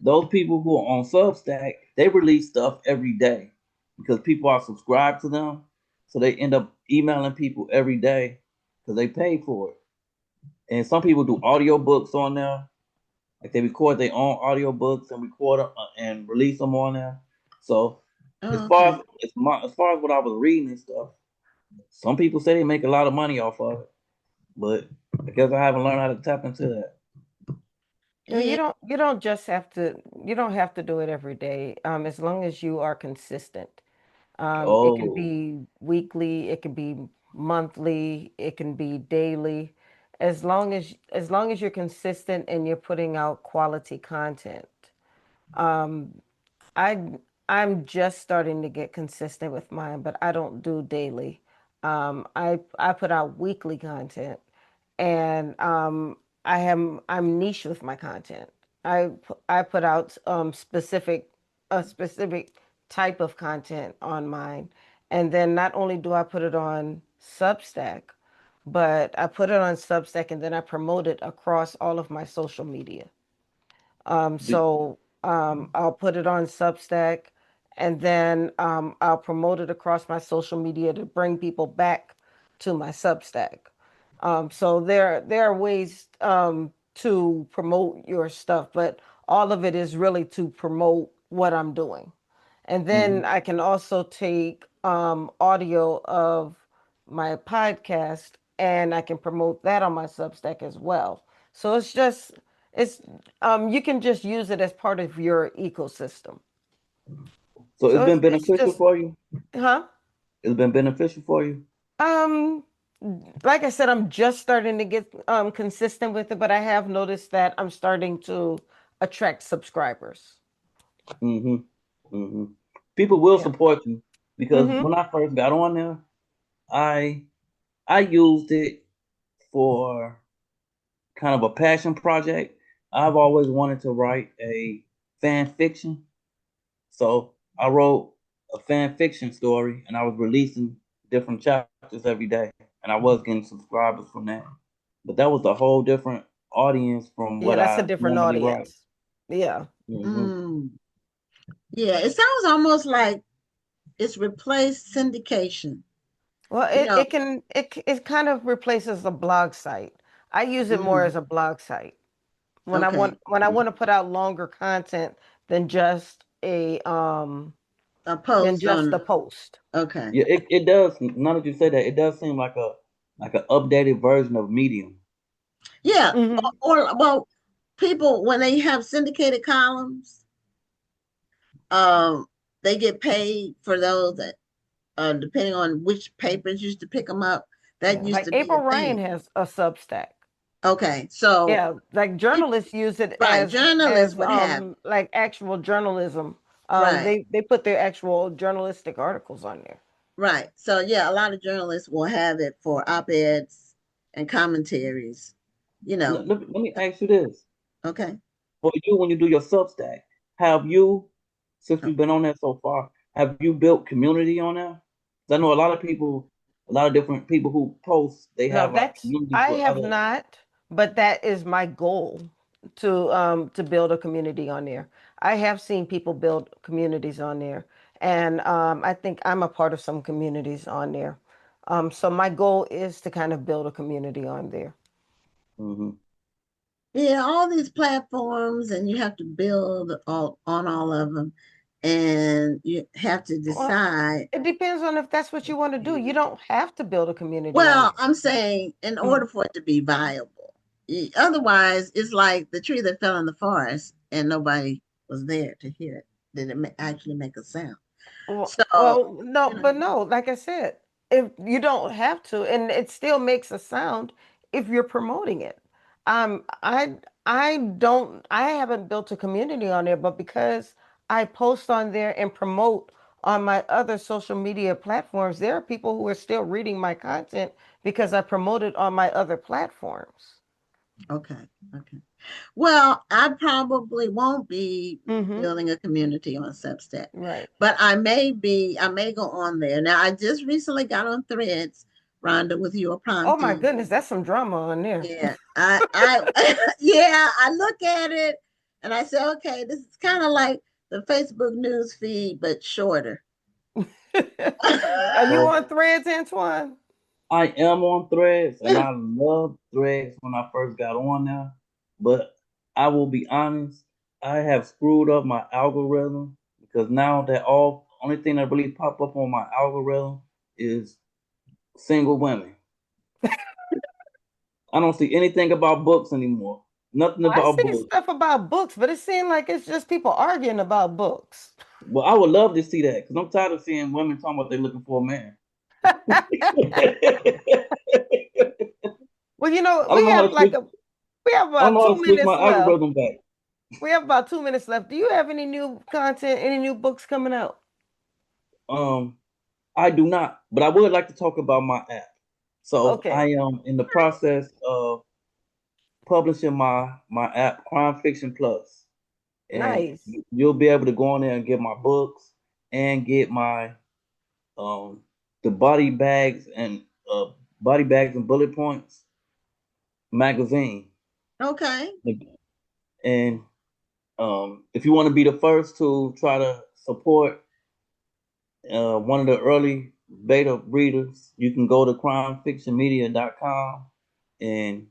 Those people who are on Substack, they release stuff every day because people are subscribed to them. So they end up emailing people every day because they pay for it. And some people do audiobooks on there. Like they record their own audiobooks and record and release them on there. So Oh, okay. as far as what I was reading and stuff, some people say they make a lot of money off of it, but I guess I haven't learned how to tap into that. No, Yeah. you don't just have to you don't have to do it every day. As long as you are consistent. It can Oh, be weekly, it can be monthly, it can be daily. As long as you're consistent and you're putting out quality content. I I'm just starting to get consistent with mine, but I don't do daily. I put out weekly content, and I'm niche with my content. I put out specific a specific type of content on mine, and then not only do I put it on Substack, but I put it on Substack and then I promote it across all of my social media. do, I'll put it on Substack and then I'll promote it across my social media to bring people back to my Substack. So there are ways to promote your stuff, but all of it is really to promote what I'm doing. And then mhm. I can also take audio of my podcast, and I can promote that on my Substack as well. So it's you can just use it as part of your ecosystem. So it's So been it's beneficial just, for you? huh? It's been beneficial for you? Um, like I said, I'm just starting to get consistent with it, but I have noticed that I'm starting to attract subscribers. Mm-hmm. Mm-hmm. People will Yeah. support you because Mm-hmm. when I first got on there, I I used it for kind of a passion project. I've always wanted to write a fan fiction. So I wrote a fan fiction story and I was releasing different chapters every day. And I was getting subscribers from that. But that was a whole different audience from Yeah, what that's a I different normally write. audience. Yeah. Hmm. Mm. Yeah, it sounds almost like it's replaced syndication. Well, You it know, it can it kind of replaces a blog site. I use it more mm, as a blog site okay, when I want to put out longer content than just a than post just on, a post. okay. Yeah, it does. Now that you say that, it does seem like an updated version of Medium. Yeah, Hmm. well, people when they have syndicated columns, um, they get paid for those that, depending on which papers used to pick them up. That Yeah, used like to be a April Ryan thing. has a Substack. Okay, so Yeah, like people, journalists use it right, journalists as would have, like actual journalism. right, They put their actual journalistic articles on there. right. So yeah, a lot of journalists will have it for op-eds and commentaries. You know, Let me ask you this: okay. for you, when you do your Substack, have you, since you've been on there so far, have you built community on there? 'Cause I know a lot of people, a lot of different people who post, they No, have like that's communities I with have other. not, but that is my goal to build a community on there. I have seen people build communities on there, and I think I'm a part of some communities on there. So my goal is to kind of build a community on there. Hmm. Yeah, all these platforms, and you have to build all on all of them, and you have to Well, decide. it depends on if that's what you want to do. You don't have to build a community on Well, there. I'm saying in Mm. order for it to be viable, otherwise it's like the tree that fell in the forest and nobody was there to hear it. Did it actually make a sound? So, No, you know, but no, like I said, if you don't have to, and it still makes a sound if you're promoting it. Um, I I haven't built a community on there, but because I post on there and promote on my other social media platforms, there are people who are still reading my content because I promote it on my other platforms. okay, okay. Well, I probably won't be Mm-hmm. building a community on Substack, Right. but I may go on there. Now, I just recently got on Threads, Rhonda, with your Oh my prompting. goodness, that's some drama on there. Yeah, yeah, I look at it and I say, okay, this is kind of like the Facebook news feed, but shorter. Are you So on Threads, Antoine? I am on Threads, and I loved Threads when I first got on there. But I will be honest, I have screwed up my algorithm because now that all only thing that really pop up on my algorithm is single women. I don't see anything about books anymore. Nothing I about see books. stuff about books, but it seems like it's just people arguing about books. Well, I would love to see that because I'm tired of seeing women talking about they're looking for a man. Well, you know, I don't know how to switch. we have I don't about know how two to switch minutes my left. algorithm back. We have about 2 minutes left. Do you have any new content, any new books coming out? Um, I do not, but I would like to talk about my app. So Okay, I am in the process of publishing my app, Crime Fiction Plus, and nice. you'll be able to go on there and get my books and get my um the uh body bags and bullet points magazine. Okay. And if you want to be the first to try to support one of the early beta readers, you can go to crimefictionmedia.com and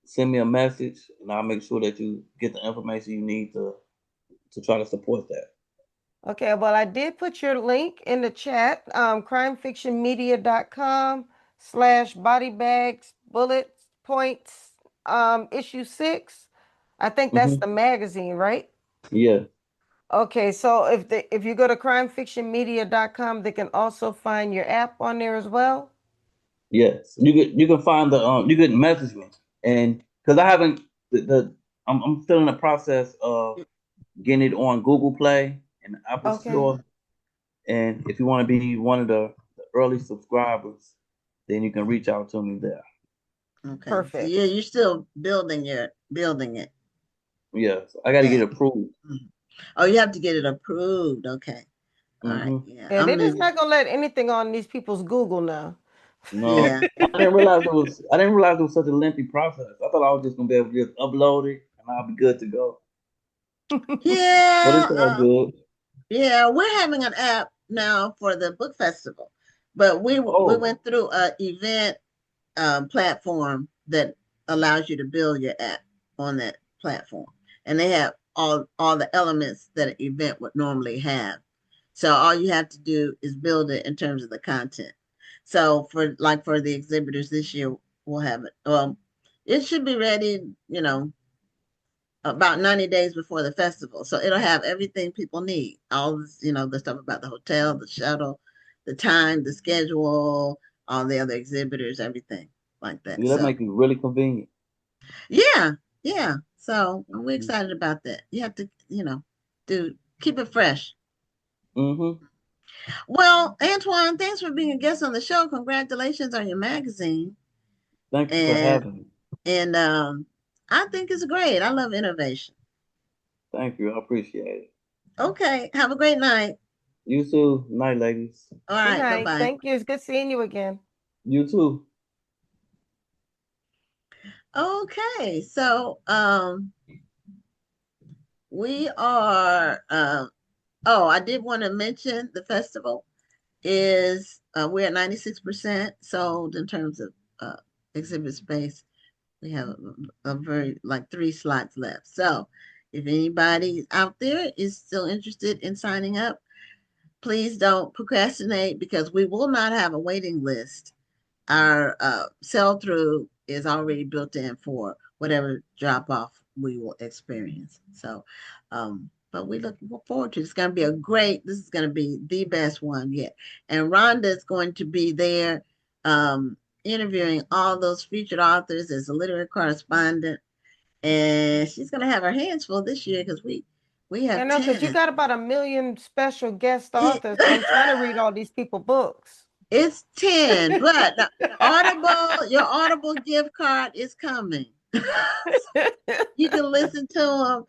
send me a message, and I'll make sure that you get the information you need to try to support that. Okay, well, I did put your link in the chat, crimefictionmedia.com/bodybags bullet points, issue 6. I think that's the magazine, right? Yeah. Okay, so if you go to crimefictionmedia.com, they can also find your app on there as well. Yes. You can find the you can message me, and because I haven't I'm still in the process of getting it on Google Play and the Apple Okay, Store. And if you want to be one of the early subscribers, then you can reach out to me there. Okay. So yeah, perfect. you're still building it. Yes, I got to get Yeah. approved. Oh, you have to get it approved. Okay. All right. Hmm Yeah. Yeah, they're just not gonna let anything on these people's Google now. No, Yeah. I didn't realize it was. I didn't realize it was such a lengthy process. I thought I was just gonna be able to just upload it and I'll be good to go. But Yeah. it's all good. Yeah. We're having an app now for the book festival, but we Oh, went through a event platform that allows you to build your app on that platform, and they have all the elements that an event would normally have. So all you have to do is build it in terms of the content. So for the exhibitors this year, we'll have it. Well, it should be ready, about 90 days before the festival. So it'll have everything people need. All this, the stuff about the hotel, the shuttle, the time, the schedule, all the other exhibitors, everything like that. yeah, that So makes it really convenient. yeah, yeah. So we're Hmm excited about that. You have to, do keep it fresh. hmm Well, Antwan, thanks for being a guest on the show. Congratulations on your magazine. Thank you for And having me. and I think it's great. I love innovation. Thank you. I appreciate it. Okay, have a great night. You too. Night, ladies. All Good right, night. bye-bye. Thank you. It's good seeing you again. You too. Okay, so we are oh, I did want to mention the festival is we're at 96% sold in terms of exhibit space. We have a very like 3 slots left. So if anybody out there is still interested in signing up, please don't procrastinate because we will not have a waiting list. Our sell through is already built in for whatever drop off we will experience. So, but we look forward to it. It's going to be this is going to be the best one yet. And Rhonda is going to be there interviewing all those featured authors as a literary correspondent. And she's going to have her hands full this year because we I have know, because you 10. got about 1 million special guest authors. I'm trying to read all these people books. It's 10, but your Audible gift card is coming. You can listen to them,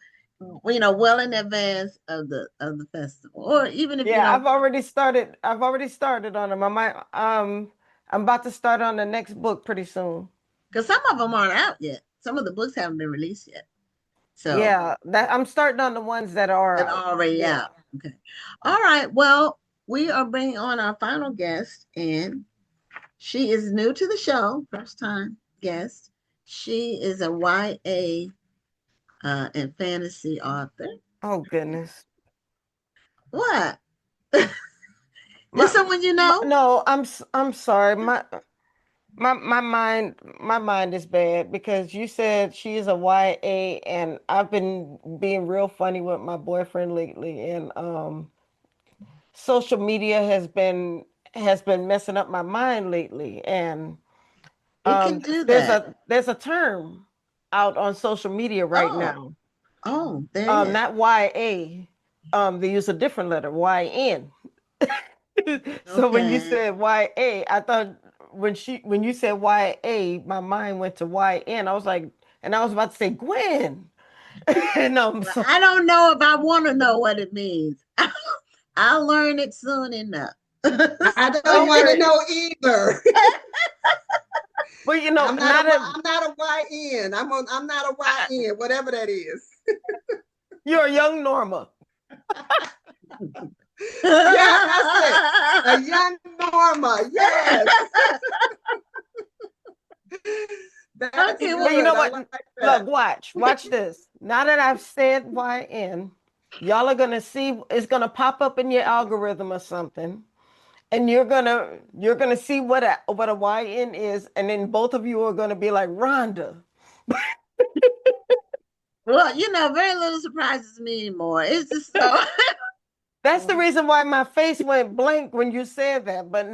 well in advance of the festival, or even if you Yeah, don't, I've already started. I've already started on them. I'm about to start on the next book pretty soon. because some of them aren't out yet. Some of the books haven't been released yet, so Yeah, that I'm starting on the ones that are they're out. already Yeah. out. Okay, all right. Well, we are bringing on our final guest, and she is new to the show, first time guest. She is a YA and fantasy author. Oh goodness. What? Just My, someone you know? no, I'm sorry. My mind is bad because you said she is a YA, and I've been being real funny with my boyfriend lately, and social media has been messing up my mind lately, and It can do there's that. a term out on social media right Oh, now, there is. not YA. They use a different letter, YN. So when you Okay. said YA, I thought when you said YA, my mind went to YN. I was like, and I was about to say Gwen. And Well, I don't know if I want to know what it means. I'll learn it soon enough. I well, don't want to know either. well, I'm not not a a I'm not a YN. I'm not a YN, whatever that is. you're a young Norma. Yeah, that's it. A young Norma. Yes. That's Okay, But you good. know I what? like Look, that. watch this. Now that I've said YN, Y'all are gonna see, it's gonna pop up in your algorithm or something, and you're gonna see what a YN is, and then both of you are gonna be like, Rhonda. Well, very little surprises me anymore. It's just so. That's the reason why my face went blank when you said that, but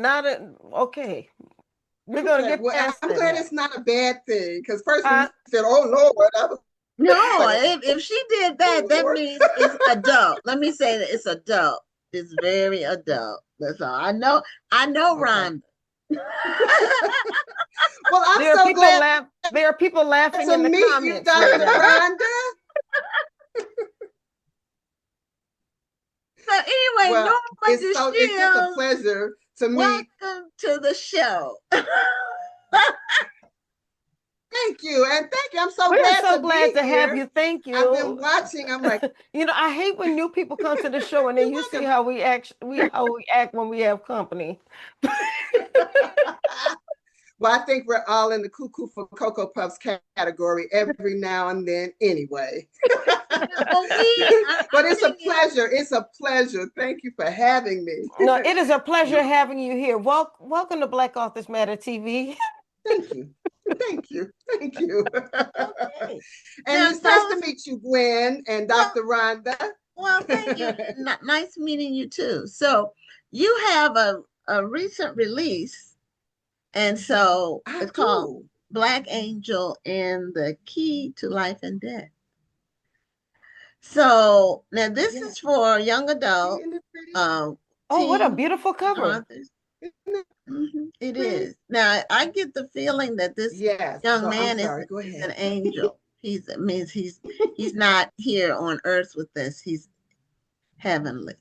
okay. We're gonna get Well, past I'm that glad now. it's not a bad thing, because first when you said, "Oh Lord," I was No, like, if she did that, "Oh that Lord." means it's adult. Let me say that it's adult. It's very adult. That's all. I know Okay. Rhonda. Well, I'm There are so people glad laughing to in the meet you, comments right Dr. now. Rhonda. So anyway, Well, Norma it's just a DeShields, pleasure to meet. welcome to the show. Thank you. And thank you. I'm so We're glad so to glad be to have here. you. Thank I've been you. watching. I'm like, I hate when new people come to the show and then you're you see welcome. how we act when we have company. Well, I think we're all in the cuckoo for Cocoa Puffs category every now and then anyway. Well, But it's a pleasure. It's a pleasure. Thank you for having me. No, it is a pleasure having you here. Welcome to Black Authors Matter TV. Thank you. Thank you. Thank you. Okay. And Now, it's nice to meet you, Gwen and Dr. Rhonda. well, thank you. Nice meeting you too. So you have a recent release, and so it's called Black Angel and the Key to Life and Death. So now this is for young adult. Oh, what a beautiful cover. Authors. It is. Now I get the feeling that this young man is an angel. He's not here on earth with us. He's heavenly.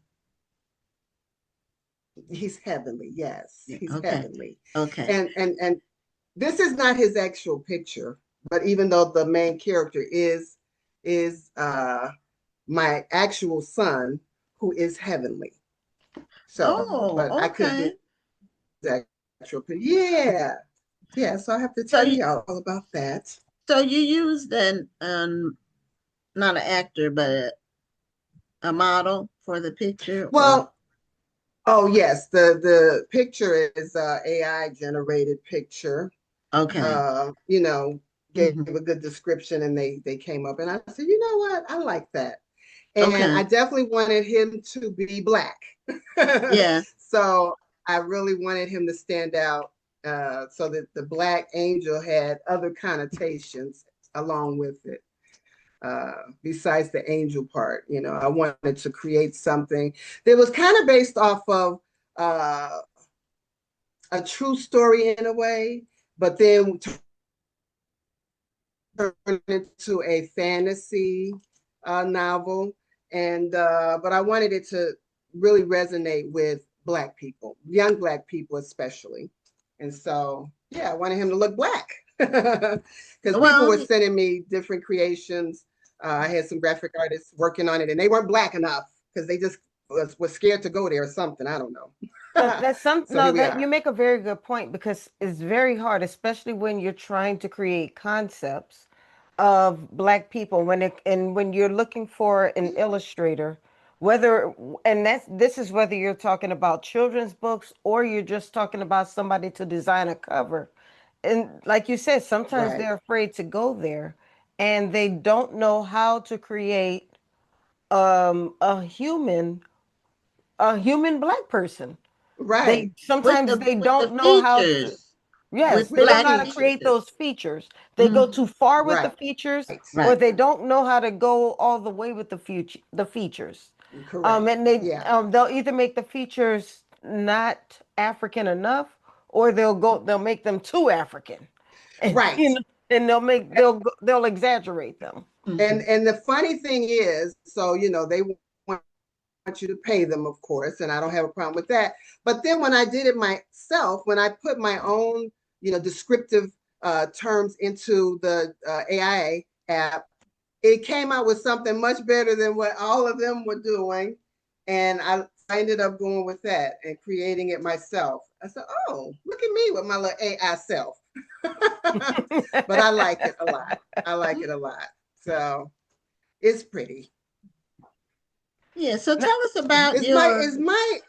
He's heavenly, yes. He's Okay. heavenly. Okay. And this is not his actual picture, but even though the main character is my actual son, who is heavenly. So, but I couldn't get his actual picture. Yeah. So I have to tell you all about that. So you used not an actor, but a model for the picture? Well, oh yes, the picture is AI generated picture. Okay. Gave a good description, and they came up, and I said, you know what, I like that, and I definitely wanted him to be Black. Yeah. So I really wanted him to stand out, so that the Black angel had other connotations along with it. Besides the angel part, I wanted to create something that was kind of based off of a true story in a way, but then turned into a fantasy novel. And but I wanted it to really resonate with Black people, young Black people especially. And so, I wanted him to look Black. Because people were sending me different creations. I had some graphic artists working on it, and they weren't Black enough because they just was scared to go there or something. I don't know. You make a very good point, because it's very hard, especially when you're trying to create concepts of Black people, when you're looking for an illustrator, this is whether you're talking about children's books or you're just talking about somebody to design a cover. And like you said, sometimes they're afraid to go there, and they don't know how to create a human Black person. Right. Sometimes they don't know how to. Yes, they don't know how to create those features. They go too far with the features, or they don't know how to go all the way with the features. Correct. And they'll either make the features not African enough, or they'll make them too African. Right. And they'll exaggerate them. And the funny thing is, so they want you to pay them, of course, and I don't have a problem with that. But then when I did it myself, when I put my own, descriptive terms into the AI app, it came out with something much better than what all of them were doing. And I ended up going with that and creating it myself. I said, oh, look at me with my little AI self. But I like it a lot. So it's pretty. Yeah, so tell us about Is your, my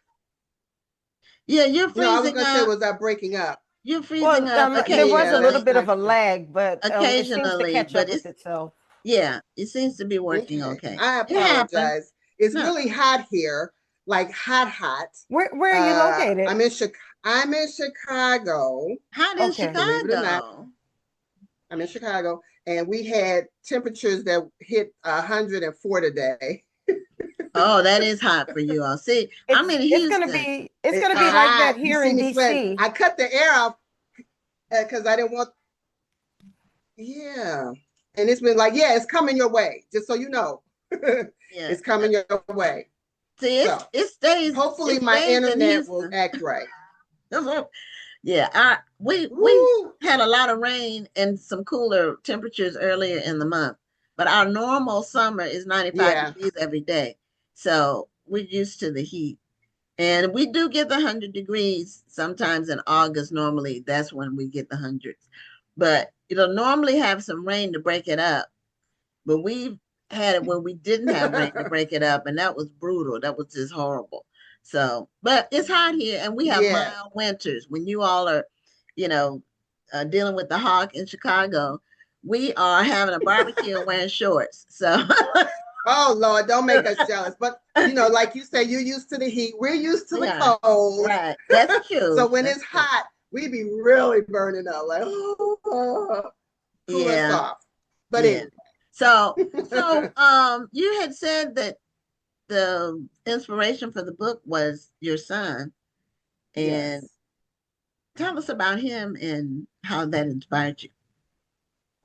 yeah, you're no, I was freezing gonna say, up. was I breaking up? You're freezing Well, up there was a Yeah, little that's occasionally. bit of not a good. lag, but it seems to Occasionally, catch but up with it's, itself. yeah, it seems to be working Okay, okay. I It happens. apologize. It's No. really hot here, like hot. Where are you located? I'm in Chicago, Hot in Okay. believe it or not. Chicago. I'm in Chicago, and we had temperatures that hit 104 today. Oh, that is hot for you all. See, I'm in It's gonna Houston. be it's It's gonna be like hot. that You here see in me sweating. DC. I cut the air off because I didn't want. Yeah, and it's been like, yeah, it's coming your way. Just so you know, Yeah. it's coming your way. See, So it stays. hopefully It my stays in internet will Houston. act right. Yeah, we Woo! had a lot of rain and some cooler temperatures earlier in the month, but our normal summer is 95 Yeah. degrees every day. So we're used to the heat. And we do get the 100 degrees sometimes in August. Normally, that's when we get the hundreds. But it'll normally have some rain to break it up. But we've had it when we didn't have rain to break it up, and that was brutal. That was just horrible. So, but it's hot here, and we have Yeah. mild winters. When you all are, you know, dealing with the hawk in Chicago, we are having a barbecue and wearing shorts. So, Oh Lord, don't make us jealous. But like you say, you're used to the heat. We're used to the yeah, cold. right. That's true. So when That's it's true. hot, we be really burning up, like, oh, cool us Yeah, off. But yeah. anyway. So, you had said that the inspiration for the book was your son, and Yes. tell us about him and how that inspired you.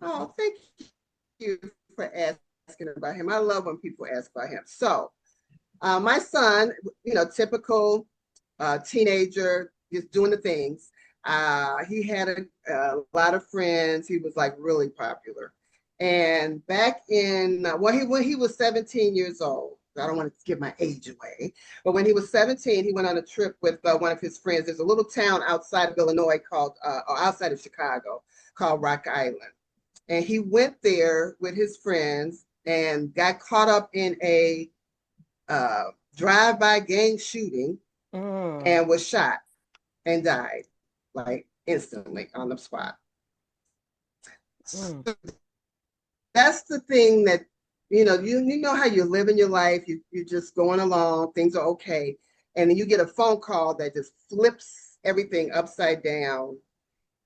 Oh, thank you for asking about him. I love when people ask about him. So, my son, typical teenager, just doing the things. He had a lot of friends. He was like really popular. And back in when he was 17 years old, I don't want to give my age away, but when he was 17, he went on a trip with one of his friends. There's a little town outside of Illinois or outside of Chicago called Rock Island. And he went there with his friends and got caught up in a drive-by gang shooting and was shot and died like instantly on the spot. So that's the thing that you know how you're living your life, you're just going along, things are okay, and then you get a phone call that just flips everything upside down,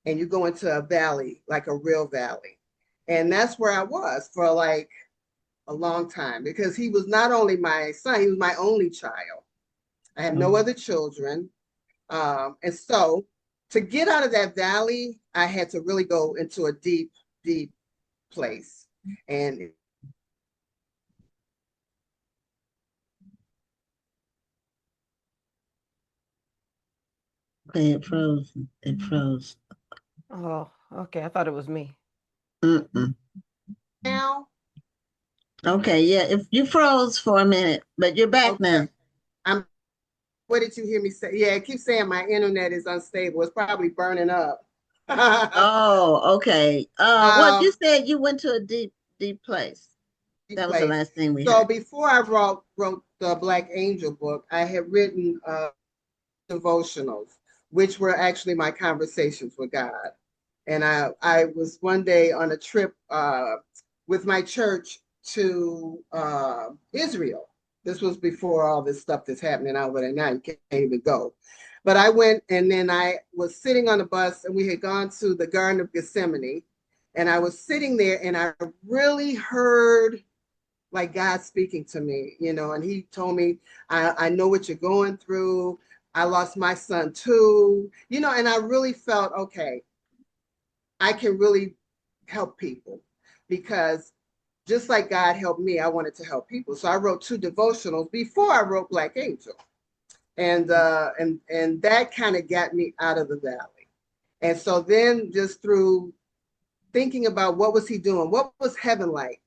and you go into a valley, like a real valley. And that's where I was for like a long time, because he was not only my son, he was my only child. I had no other children. And so to get out of that valley, I had to really go into a deep, deep place. And Okay, it froze. It froze. Oh, okay. I thought it was me. Mm-mm. now, Okay, yeah, if you froze for a minute, but you're back now. okay, what did you hear me say? Yeah, it keeps saying my internet is unstable. It's probably burning up. Oh, okay. Well, you said you went to a deep, deep place. That was the last thing we So heard. before I wrote the Black Angel book, I had written devotionals, which were actually my conversations with God. And I was one day on a trip with my church to Israel. This was before all this stuff that's happening out there now. You can't even go. But I went, and then I was sitting on the bus, and we had gone to the Garden of Gethsemane. And I was sitting there, and I really heard like God speaking to me, and he told me, I know what you're going through. I lost my son too, and I really felt, okay, I can really help people, because just like God helped me, I wanted to help people. So I wrote 2 devotionals before I wrote Black Angel. And that kind of got me out of the valley. And so then just through thinking about what was he doing, what was heaven like,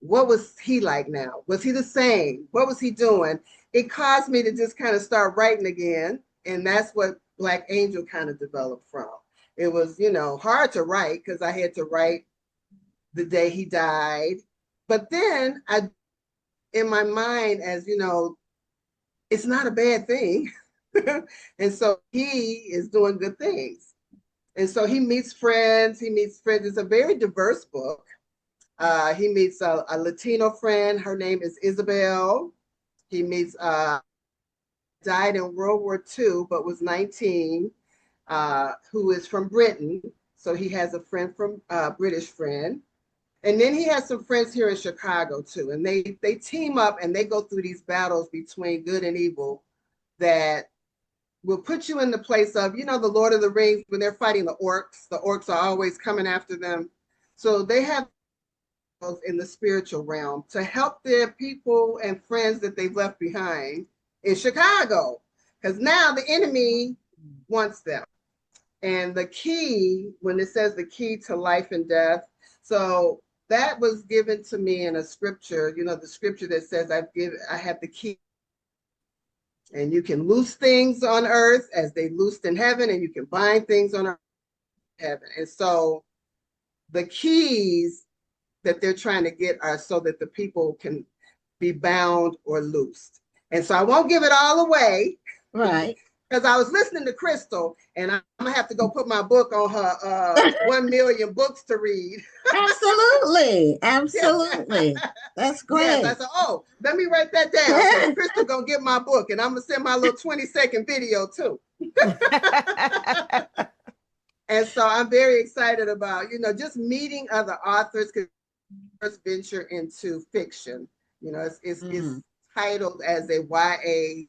what was he like now? Was he the same? What was he doing? It caused me to just kind of start writing again. And that's what Black Angel kind of developed from. It was, hard to write because I had to write the day he died. But then in my mind as, it's not a bad thing. And so he is doing good things. And so he meets friends. It's a very diverse book. He meets a Latino friend. Her name is Isabel. He meets, died in World War II, but was 19, who is from Britain. So he has a friend from British friend. And then he has some friends here in Chicago too. And they team up and they go through these battles between good and evil that will put you in the place of, the Lord of the Rings, when they're fighting the orcs are always coming after them. So they have in the spiritual realm to help their people and friends that they've left behind in Chicago, because now the enemy wants them. And the key, when it says the key to life and death, so that was given to me in a scripture, the scripture that says I have the key, and you can loose things on earth as they loosed in heaven, and you can bind things on earth in heaven. And so the keys that they're trying to get are so that the people can be bound or loosed. And so I won't give it all away. Right. Because I was listening to Crystal, and I'm going to have to go put my book on her 1 million books to read. Absolutely. Absolutely. That's great. Yes, I said, let me write that down. Crystal going to get my book, and I'm going to send my little 20-second video too. And so I'm very excited about, just meeting other authors, because first venture into fiction. It's titled as a YA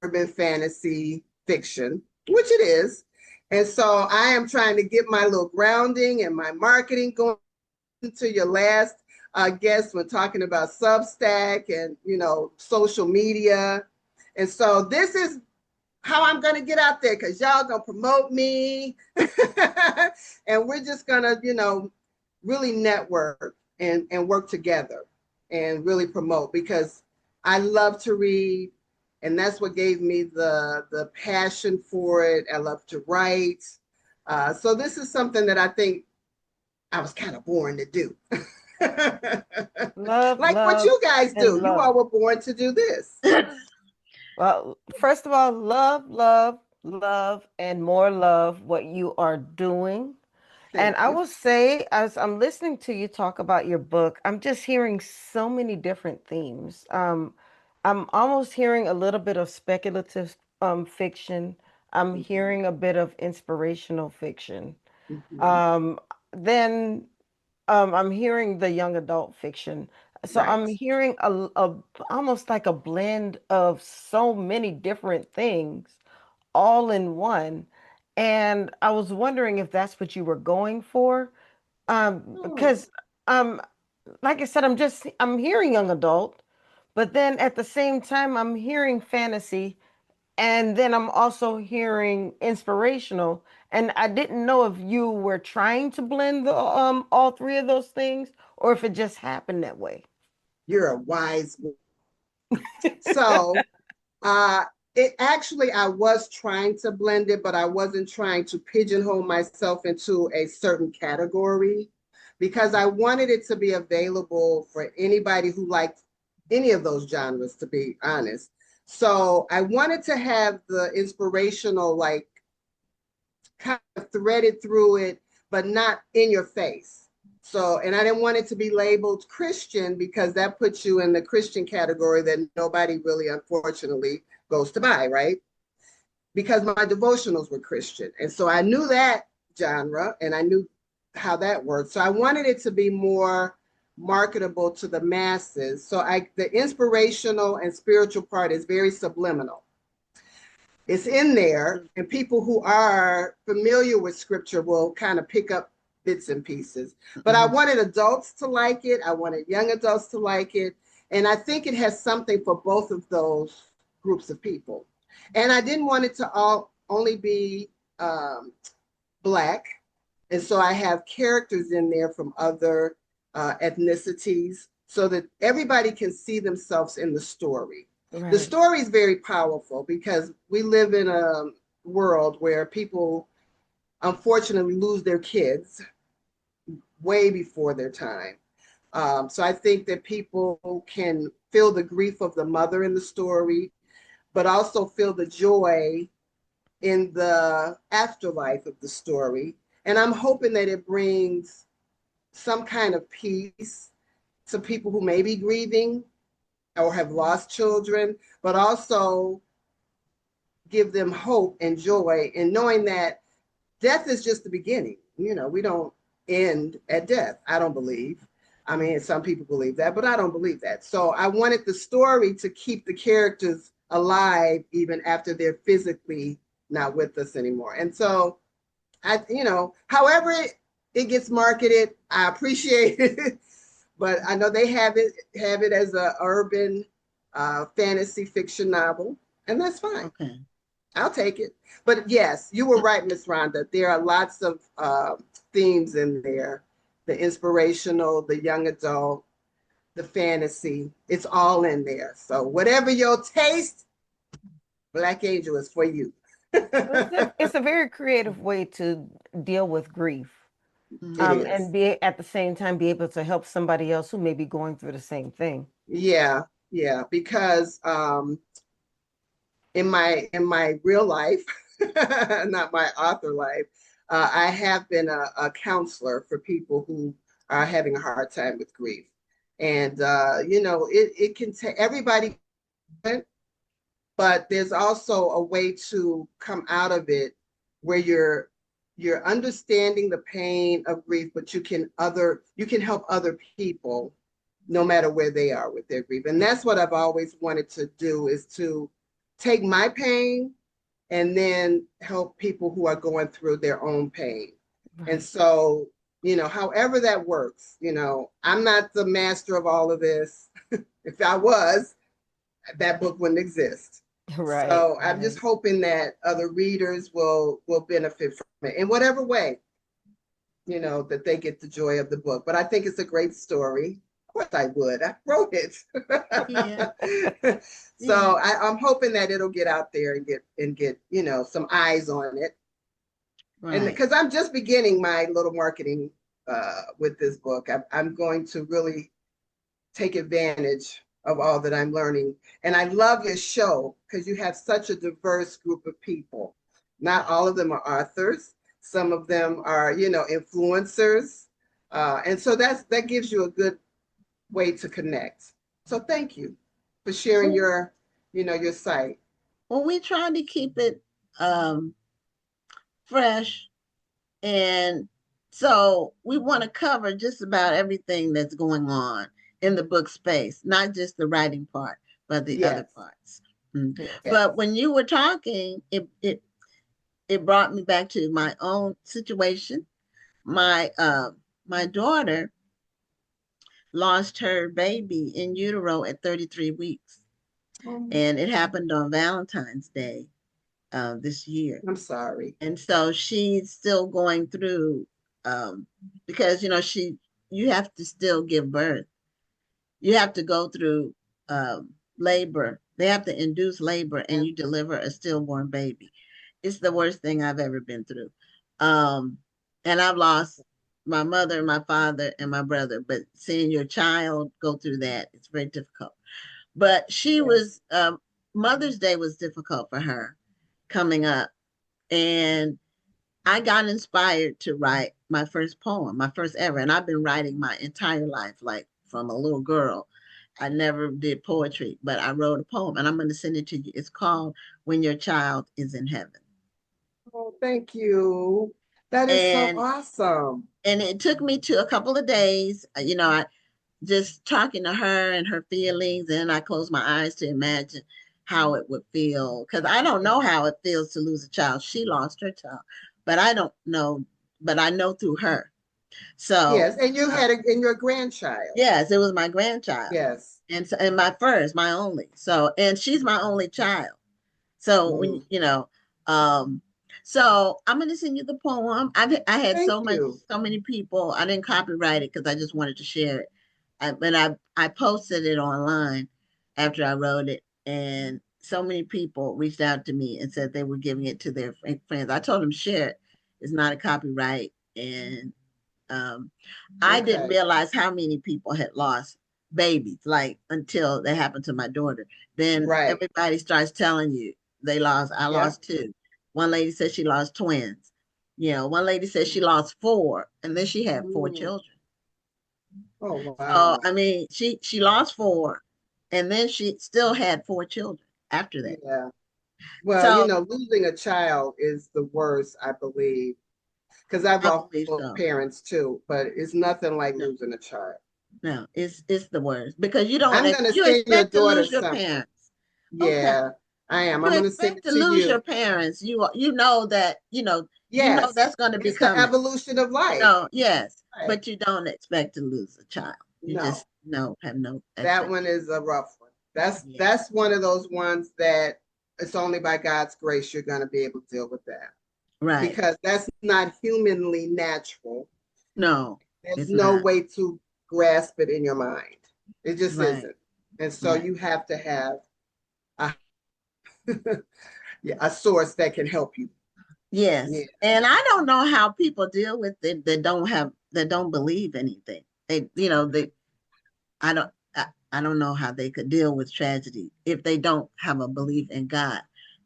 urban fantasy fiction, which it is. And so I am trying to get my little grounding and my marketing going to your last guest when talking about Substack and, social media. And so this is how I'm going to get out there, because y'all going to promote me. And we're just going to, really network and work together and really promote, because I love to read. And that's what gave me the passion for it. I love to write. So this is something that I think I was kind of born to do. Love, like love, what you guys do. and You love. all were born to do this. Well, first of all, love, love, love, and more love what you are doing. And Thank I you. will say, as I'm listening to you talk about your book, I'm just hearing so many different themes. I'm almost hearing a little bit of speculative fiction. I'm hearing a bit of inspirational fiction. Um, then I'm hearing the young adult fiction. So Right. I'm hearing a almost like a blend of so many different things all in one. And I was wondering if that's what you were going for. Because like I said, I'm hearing young adult, but then at the same time I'm hearing fantasy, and then I'm also hearing inspirational. And I didn't know if you were trying to blend the all three of those things, or if it just happened that way. You're a wise one. So it actually, I was trying to blend it, but I wasn't trying to pigeonhole myself into a certain category, because I wanted it to be available for anybody who liked any of those genres, to be honest. So I wanted to have the inspirational, like, kind of threaded through it, but not in your face. So, and I didn't want it to be labeled Christian, because that puts you in the Christian category that nobody really, unfortunately, goes to buy, right? Because my devotionals were Christian. And so I knew that genre and I knew how that worked. So I wanted it to be more marketable to the masses. So the inspirational and spiritual part is very subliminal. It's in there, and people who are familiar with scripture will kind of pick up bits and pieces. But I wanted adults to like it. I wanted young adults to like it. And I think it has something for both of those groups of people. And I didn't want it to only be Black. And so I have characters in there from other ethnicities, so that everybody can see themselves in the story. Right. The story is very powerful, because we live in a world where people unfortunately lose their kids way before their time. So I think that people can feel the grief of the mother in the story, but also feel the joy in the afterlife of the story. And I'm hoping that it brings some kind of peace to people who may be grieving or have lost children, but also give them hope and joy in knowing that death is just the beginning. You know, we don't end at death. I don't believe. I mean, some people believe that, but I don't believe that. So I wanted the story to keep the characters alive even after they're physically not with us anymore. And so however it gets marketed, I appreciate it. But I know they have it as a urban fantasy fiction novel, and that's fine. Okay. I'll take it. But yes, you were right, Miss Rhonda. There are lots of themes in there: the inspirational, the young adult, the fantasy. It's all in there. So whatever your taste, Black Angel is for you. It's a very creative way to deal with grief. And be at the same time be able to help somebody else who may be going through the same thing. Yeah, because in my real life, not my author life, I have been a counselor for people who are having a hard time with grief, and it can take everybody, but there's also a way to come out of it where you're understanding the pain of grief, but you can help other people no matter where they are with their grief. And that's what I've always wanted to do, is to take my pain and then help people who are going through their own pain. Right. And so, however that works, I'm not the master of all of this. If I was, that book wouldn't exist. Right. So I'm just hoping that other readers will benefit from it in whatever way, that they get the joy of the book. But I think it's a great story. Of course I would. I wrote it. Yeah. So I'm hoping that it'll get out there and get some eyes on it. Right. And because I'm just beginning my little marketing with this book, I'm going to really take advantage of all that I'm learning. And I love your show because you have such a diverse group of people. Not all of them are authors. Some of them are, influencers. And so that gives you a good way to connect. So thank you for sharing your site. Well, we try to keep it fresh. And so we want to cover just about everything that's going on in the book space, not just the writing part, but the other parts. Yes. But when you were talking, it brought me back to my own situation. My daughter lost her baby in utero at 33 weeks. And it happened on Valentine's Day this year. I'm sorry. And so she's still going through because you have to still give birth. You have to go through labor. They have to induce labor and you deliver a stillborn baby. It's the worst thing I've ever been through. And I've lost my mother, my father, and my brother, but seeing your child go through that, it's very difficult. But she was, Mother's Day was difficult for her coming up. And I got inspired to write my first poem, my first ever. And I've been writing my entire life, like from a little girl. I never did poetry, but I wrote a poem and I'm going to send it to you. It's called When Your Child is in Heaven. Oh, thank you. That is so awesome. And it took me to a couple of days, I just talking to her and her feelings. And I closed my eyes to imagine how it would feel. Because I don't know how it feels to lose a child. She lost her child, but I don't know, but I know through her. So yes, and you had your grandchild. Yes, it was my grandchild. Yes, and my first, my only. So, and she's my only child. So when so I'm going to send you the poem. I had so many people. I didn't copyright it because I just wanted to share it. But I posted it online after I wrote it, and so many people reached out to me and said they were giving it to their friends. I told them share it. It's not a copyright, and I didn't realize how many people had lost babies, like until they happen to my daughter. Then Right. everybody starts telling you I Yeah. lost two. One lady said she lost twins. You know, one lady said she lost four, and then she had four children. Oh, So wow. I mean, she lost four, and then she still had four children after that. Yeah. Well, So losing a child is the worst, I believe, because I've I lost believe so. parents too, but it's nothing like No, losing a child. no, it's the worst because I'm going to you send your expect to daughter lose your something. parents. Okay. Yeah, I am. You I'm going to send expect it to to lose you. your parents. You know that, Yes, that's going to be it's the coming. evolution of life. Yes, Right. but you don't expect to lose a child. You No, just have no that one expectation. is a rough one. That's Yeah. that's one of those ones that it's only by God's grace you're going to be able to deal with that, Right. because that's not humanly natural. No, There's it's no not. way to grasp it in your mind. It just Right. isn't. And so Right. you have to have a, a source that can help you. Yes. Yeah. And I don't know how people deal with it that don't believe anything. I don't I don't know how they could deal with tragedy if they don't have a belief in God.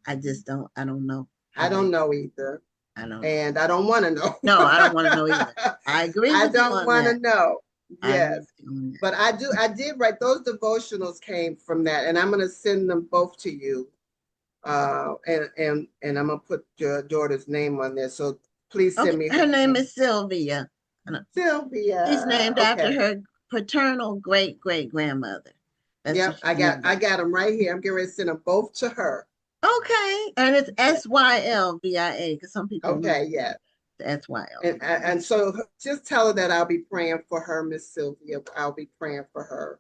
I don't know how I don't they know either. I don't know. And I don't want to know. No, I don't want to know either. I agree I with you don't on want to that. know. I agree Yes. with you on that. But I did write those devotionals came from that, and I'm going to send them both to you. And I'm going to put your daughter's name on there. So please send me Her name is Sylvia. Sylvia. She's named after Okay. her paternal great grandmother. That's Yep, what she's named I after. got them right here. I'm getting ready to send them both to her. Okay, and it's SYLVIA because some people use Okay, yeah. the SYL. And so just tell her that I'll be praying for her, Miss Sylvia. I'll be praying for her,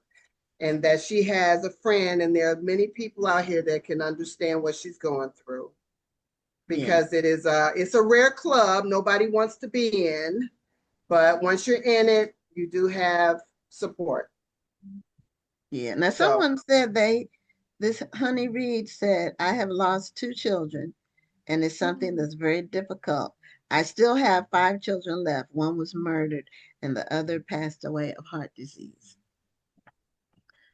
and that she has a friend, and there are many people out here that can understand what she's going through, because Yes. it's a rare club nobody wants to be in, but once you're in it, you do have support. Yeah. Now So someone said this Honey Reed said, I have lost two children and it's something that's very difficult. I still have five children left. One was murdered and the other passed away of heart disease.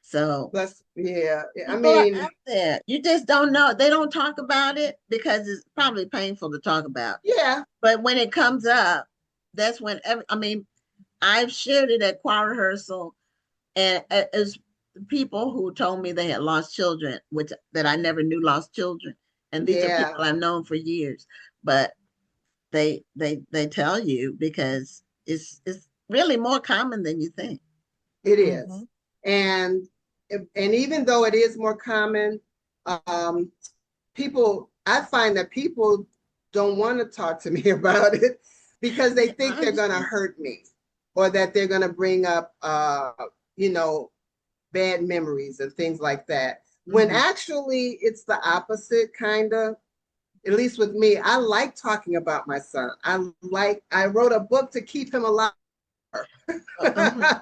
So yeah, I people are mean, out there. You just don't know. They don't talk about it because it's probably painful to talk about. yeah, But when it comes up, that's when I've shared it at choir rehearsal, and as people who told me they had lost children, which that I never knew lost children, and these are yeah, people I've known for years, but they tell you because it's really more common than you think. it is. And even though it is more common, um, I find that people don't want to talk to me about it because they Yeah, think I they're going to understand. hurt me, or that they're going to bring up, you know, bad memories and things like that. When actually it's the opposite, kind of. At least with me, I like talking about my son. I wrote a book to keep him alive. And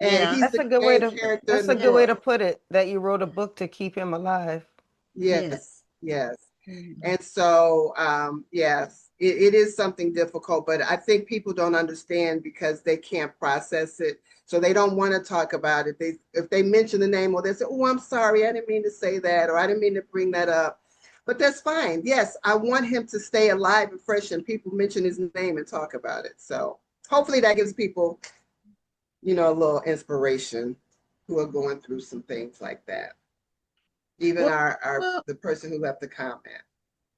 Yeah. he's That's the a good way greatest to character that's in a the good way world. to put it, that you wrote a book to keep him alive. Yeah. Yes. Mhm. And so, yes, it is something difficult, but I think people don't understand because they can't process it. So they don't want to talk about it. If they mention the name, or they say, oh, I'm sorry, I didn't mean to say that, or I didn't mean to bring that up. But that's fine. Yes, I want him to stay alive and fresh, and people mention his name and talk about it. So hopefully that gives people, a little inspiration who are going through some things like that. Even Well, well, the person who left the comment.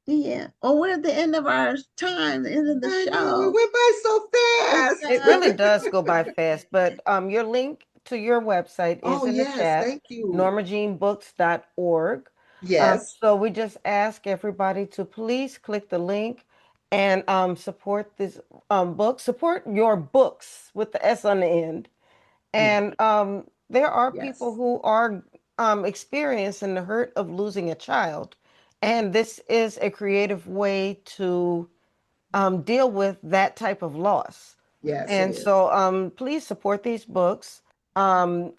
yeah. Well, we're at the end of our time, the end of the I know it show. went by so It It really fast. does go by fast, but your link to your website is Oh in the yes, chat, thank you. normajeanbooks.org. Yes, So we just ask everybody to please click the link and support this book, support your books with the S on the end. yeah. And there are people yes, who are experiencing the hurt of losing a child. And this is a creative way to deal with that type of loss. yes, it And is. so please support these books. Do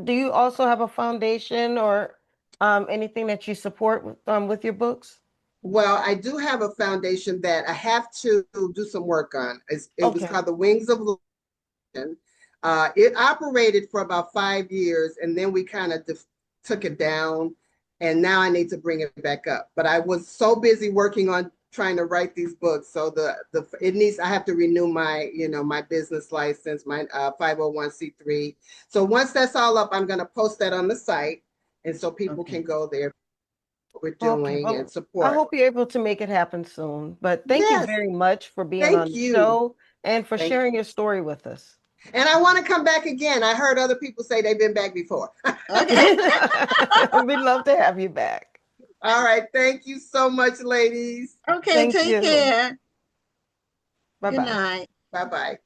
you also have a foundation or anything that you support with your books? Well, I do have a foundation that I have to do some work on. It was Okay. called the Wings of Illusion. It operated for about 5 years, and then we kind of took it down, and now I need to bring it back up. But I was so busy working on trying to write these books, so I have to renew my my business license, my 501c3. So once that's all up, I'm going to post that on the site, and so people can go there. What we're doing and support. I hope you're able to make it happen soon. But thank you very much for being on the show and for sharing your story with us. And I want to come back again. I heard other people say they've been back before. We'd love to have you back. All right. Thank you so much, ladies. Okay. Take care. Bye-bye. Good night. Bye-bye.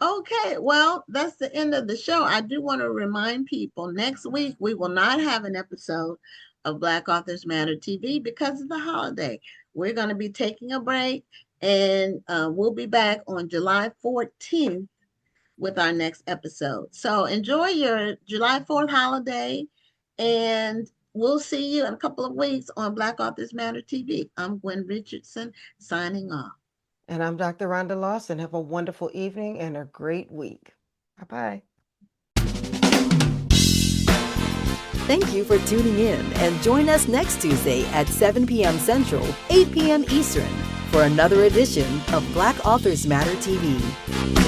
Okay, well, that's the end of the show. I do want to remind people next week we will not have an episode of Black Authors Matter TV because of the holiday. We're going to be taking a break, and we'll be back on July 14th with our next episode. So enjoy your July 4th holiday, and we'll see you in a couple of weeks on Black Authors Matter TV. I'm Gwen Richardson signing off. And I'm Dr. Rhonda Lawson. Have a wonderful evening and a great week. Bye-bye. Thank you for tuning in, and join us next Tuesday at 7 p.m. Central, 8 p.m. Eastern for another edition of Black Authors Matter TV.